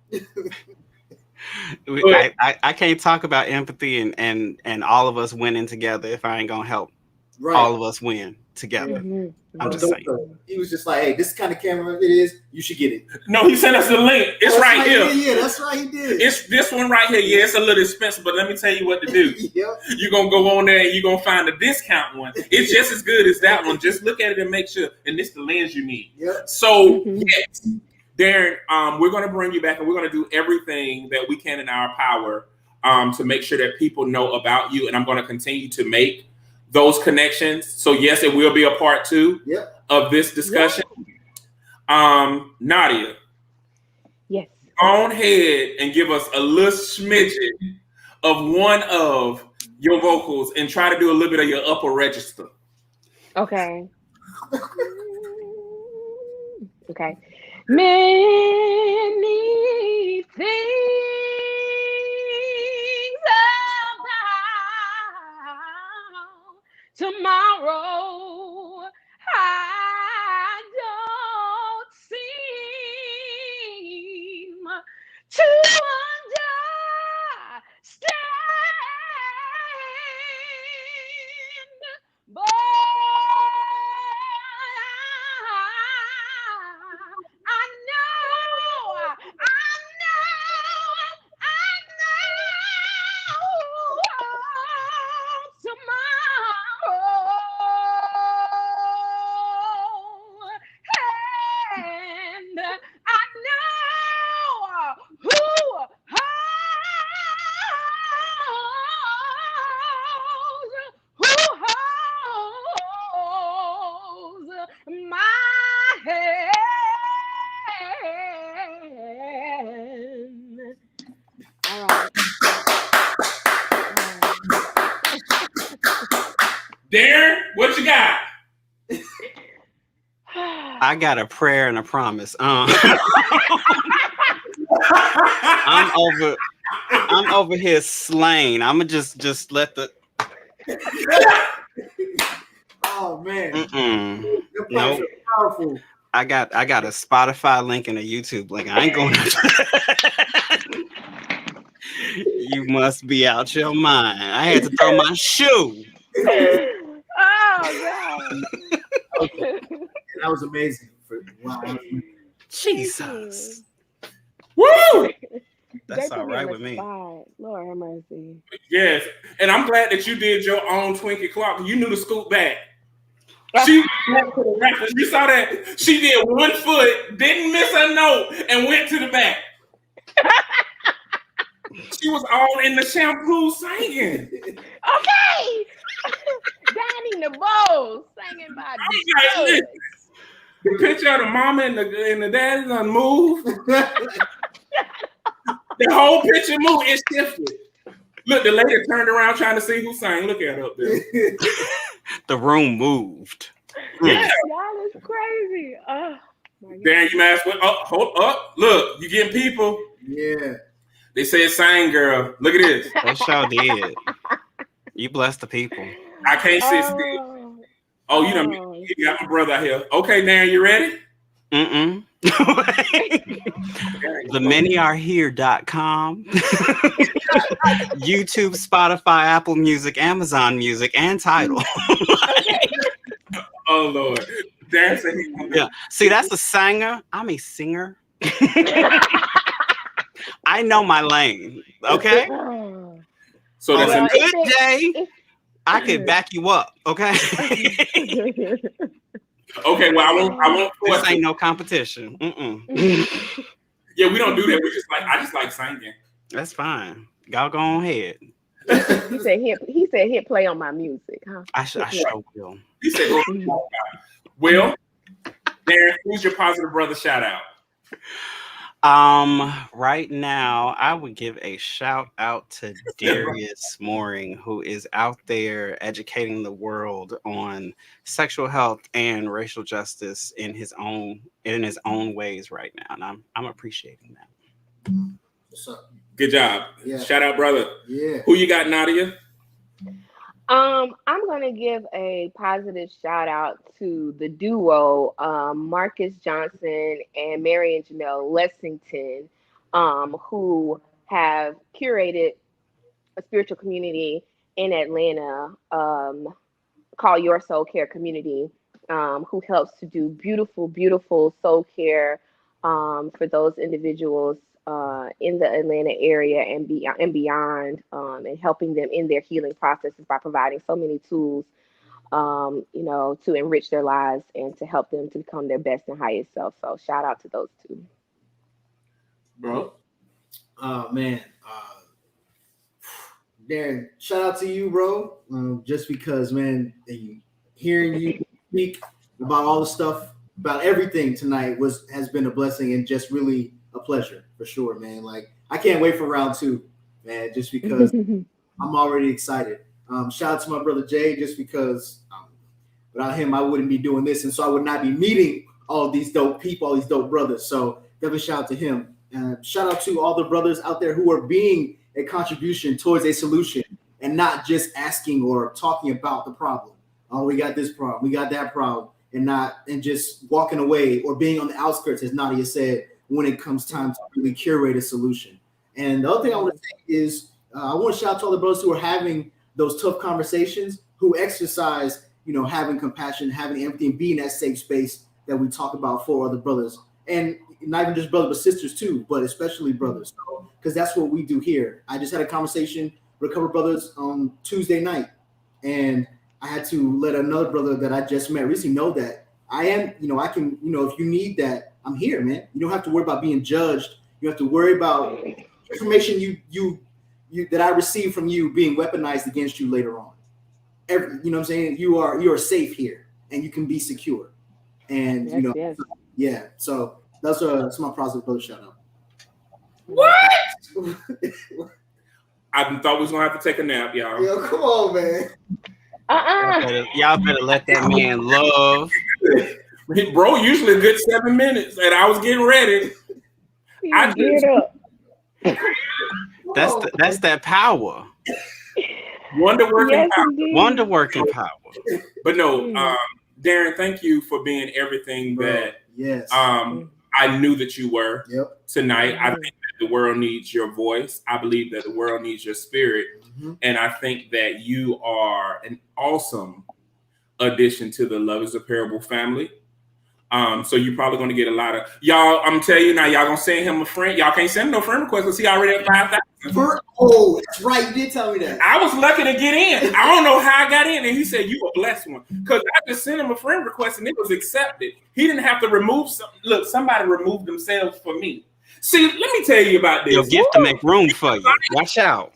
E: I can't talk about empathy and all of us winning together if I ain't gonna help all of us win together. I'm just saying.
C: He was just like, hey, this kind of camera it is, you should get it.
F: No, he sent us the link. It's right here.
C: Yeah, that's right, he did.
F: It's this one right here. Yeah, it's a little expensive, but let me tell you what to do.
C: Yep.
F: You're going to go on there and you're going to find the discount one. It's just as good as that one. Just look at it and make sure. And this is the lens you need.
C: Yep.
F: So, yes, Darren, we're going to bring you back and we're going to do everything that we can in our power to make sure that people know about you. And I'm going to continue to make those connections. So yes, it will be a part 2 of this discussion. Nadia.
D: Yes.
F: Go ahead and give us a little smidget of one of your vocals and try to do a little bit of your upper register.
D: Okay. Okay. Many things about tomorrow I don't seem to understand, but I know tomorrow, and I know who holds my hand. All right.
F: Darren, what you got?
E: I got a prayer and a promise. I'm over here slain. I'ma just let the.
C: Oh man.
E: Nope.
C: Powerful.
E: I got a Spotify link and a YouTube link. I ain't going to. You must be out your mind. I had to throw my shoe.
D: Oh God.
C: That was amazing. Wow.
E: Jesus.
F: Woo!
E: That's all right with me.
D: Lord have mercy.
F: Yes, and I'm glad that you did your own Twinkie clock. You knew to scoot back. She went to the rafters. You saw that? She did 1 foot, didn't miss a note, and went to the back. She was all in the shampoo singing.
D: Okay. Dining the bowls, singing by
F: the picture of the mama and the daddy done moved. The whole picture moved. It shifted. Look, the lady turned around trying to see who sang. Look at her up there.
E: The room moved.
F: Yeah.
D: Y'all is crazy. Oh, my God.
F: Darren, you asked what? Oh, hold up. Look, you getting people.
C: Yeah.
F: They said sang, girl. Look at this.
E: That show did. You bless the people.
F: I can't sit still. Oh, you got my brother out here. Okay, Darren, you ready?
E: TheManyAreHere.com. YouTube, Spotify, Apple Music, Amazon Music, and Tidal.
F: Oh Lord. Darren said he wanted.
E: Yeah. See, that's a singer. I'm a singer. I know my lane. Okay.
F: So that's
E: a good day. I could back you up. Okay.
F: Okay. Well, I won't.
E: This ain't no competition.
F: Yeah, we don't do that. I just like singing.
E: That's fine. Y'all go on ahead.
D: He said hit play on my music, huh?
E: I sure will.
F: He said, well, Darren, who's your positive brother shout out?
E: Right now, I would give a shout out to Darius Mooring, who is out there educating the world on sexual health and racial justice in his own ways right now, and I'm appreciating that.
C: What's up?
F: Good job.
C: Yeah.
F: Shout out, brother.
C: Yeah.
F: Who you got, Nadia?
D: I'm gonna give a positive shout out to the duo, Marcus Johnson and Marion Jamel Lexington, who have curated a spiritual community in Atlanta, called Your Soul Care Community, who helps to do beautiful soul care for those individuals in the Atlanta area and beyond, and helping them in their healing processes by providing so many tools, to enrich their lives and to help them to become their best and highest self. So shout out to those two.
F: Bro.
C: Oh man. Darren, shout out to you, bro. Just because, man, hearing you speak about all the stuff, about everything tonight has been a blessing and just really a pleasure for sure, man. Like, I can't wait for round 2, man, just because I'm already excited. Shout out to my brother Jay, just because without him, I wouldn't be doing this. And so I would not be meeting all these dope people, all these dope brothers. So definitely shout out to him. Shout out to all the brothers out there who are being a contribution towards a solution and not just asking or talking about the problem. Oh, we got this problem, we got that problem, and just walking away or being on the outskirts, as Nadia said, when it comes time to really curate a solution. And the other thing I want to say is I want to shout out to all the brothers who are having those tough conversations, who exercise, having compassion, having empathy, and being that safe space that we talk about for other brothers. And not even just brothers, but sisters too, but especially brothers. Because that's what we do here. I just had a conversation with a couple of brothers on Tuesday night, and I had to let another brother that I just met recently know that I am, I can, if you need that, I'm here, man. You don't have to worry about being judged. You have to worry about information you that I received from you being weaponized against you later on. You know what I'm saying? You are safe here, and you can be secure. And
D: Yes.
C: Yeah. So that's my positive brother shout out.
F: What? I thought we was gonna have to take a nap, y'all.
C: Yo, come on, man.
E: Y'all better let that man love.
F: Bro, usually a good 7 minutes, and I was getting ready.
E: That's that power.
F: Wonder working power.
E: Wonder working power.
F: But no, Darren, thank you for being everything that I knew that you were tonight. I think that the world needs your voice. I believe that the world needs your spirit. And I think that you are an awesome addition to the Love is a Parable family. So you're probably going to get a lot of y'all. I'm telling you now, y'all gonna send him a friend. Y'all can't send him no friend request because he already at 5,000.
C: Oh, that's right. You did tell me that.
F: I was lucky to get in. I don't know how I got in, and he said you a blessed one because I just sent him a friend request and it was accepted. He didn't have to remove somebody removed themselves for me. See, let me tell you about this.
E: Your gift to make room for you. Watch out.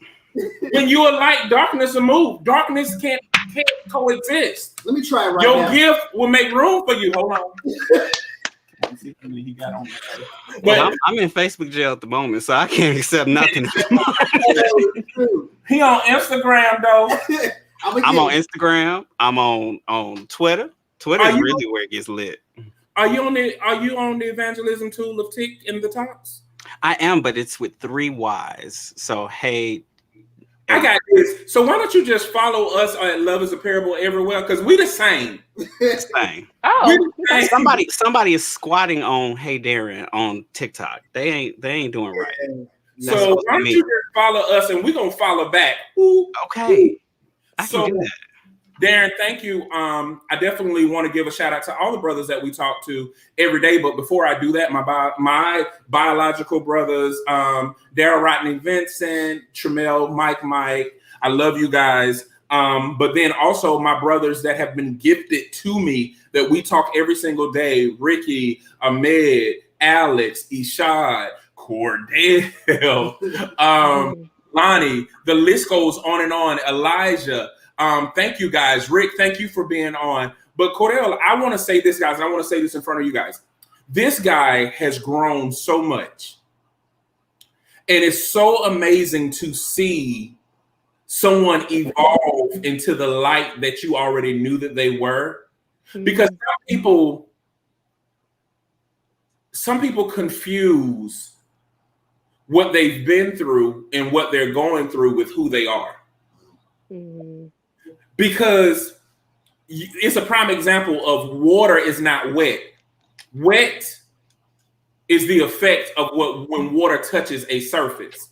F: When you are light, darkness will move. Darkness can't coexist.
C: Let me try it right
F: now.
C: Your
F: gift will make room for you. Hold on. He got on.
E: But I'm in Facebook jail at the moment, so I can't accept nothing.
F: He on Instagram though.
E: I'm on Instagram. I'm on Twitter. Twitter is really where it gets lit.
F: Are you on the evangelism tool of Tick in the Tops?
E: I am, but it's with 3 Y's. So hey.
F: I got this. So why don't you just follow us at Love is a Parable everywhere? Because we the same.
E: Same.
D: Oh,
E: somebody is squatting on Hey Darren on TikTok. They ain't doing right.
F: So why don't you just follow us and we're gonna follow back?
E: Okay. I can do that.
F: Darren, thank you. I definitely want to give a shout out to all the brothers that we talk to every day. But before I do that, my biological brothers, Daryl, Rodney, Vincent, Tramel, Mike, I love you guys. But then also my brothers that have been gifted to me that we talk every single day: Ricky, Ahmed, Alex, Ishad, Cordell, Lonnie. The list goes on and on. Elijah. Thank you guys. Rick, thank you for being on. But Cordell, I want to say this, guys. I want to say this in front of you guys. This guy has grown so much. And it's so amazing to see someone evolve into the light that you already knew that they were. Because some people confuse what they've been through and what they're going through with who they are. Mm-hmm. Because it's a prime example of water is not wet. Wet is the effect of when water touches a surface.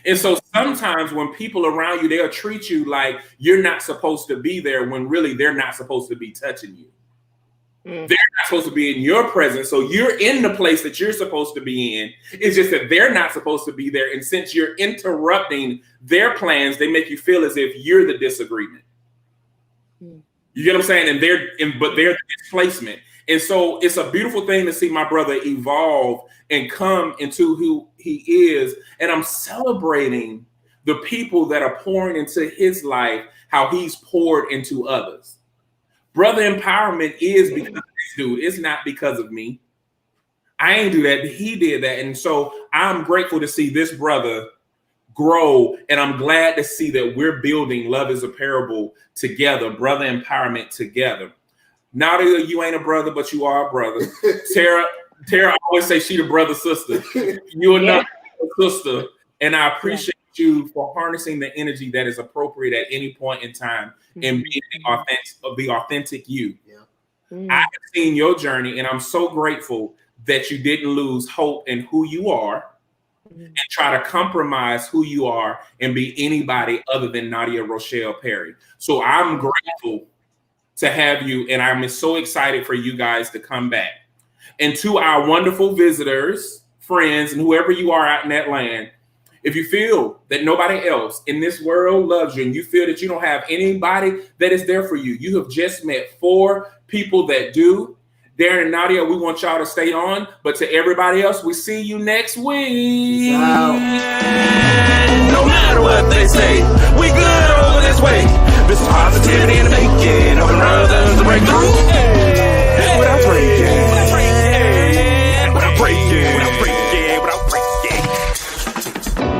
F: And so sometimes when people around you, they'll treat you like you're not supposed to be there when really they're not supposed to be touching you. They're not supposed to be in your presence. So you're in the place that you're supposed to be in. It's just that they're not supposed to be there. And since you're interrupting their plans, they make you feel as if you're the disagreement. You get what I'm saying? But they're the displacement. And so it's a beautiful thing to see my brother evolve and come into who he is. And I'm celebrating the people that are pouring into his life, how he's poured into others. Brother empowerment is because of this dude. It's not because of me. I ain't do that. He did that. And so I'm grateful to see this brother grow. And I'm glad to see that we're building Love is a Parable together, brother empowerment together. Nadia, you ain't a brother, but you are a brother. Tara always say she the brother sister. You're not a sister. And I appreciate you for harnessing the energy that is appropriate at any point in time and being the authentic you. I have seen your journey, and I'm so grateful that you didn't lose hope in who you are and try to compromise who you are and be anybody other than Nadia Rochelle Perry. So I'm grateful to have you, and I'm so excited for you guys to come back. And to our wonderful visitors, friends, and whoever you are out in that land, if you feel that nobody else in this world loves you and you feel that you don't have anybody that is there for you, you have just met 4 people that do. Darren and Nadia, we want y'all to stay on. But to everybody else, we see you next week.
B: No matter what they say, we good over this way.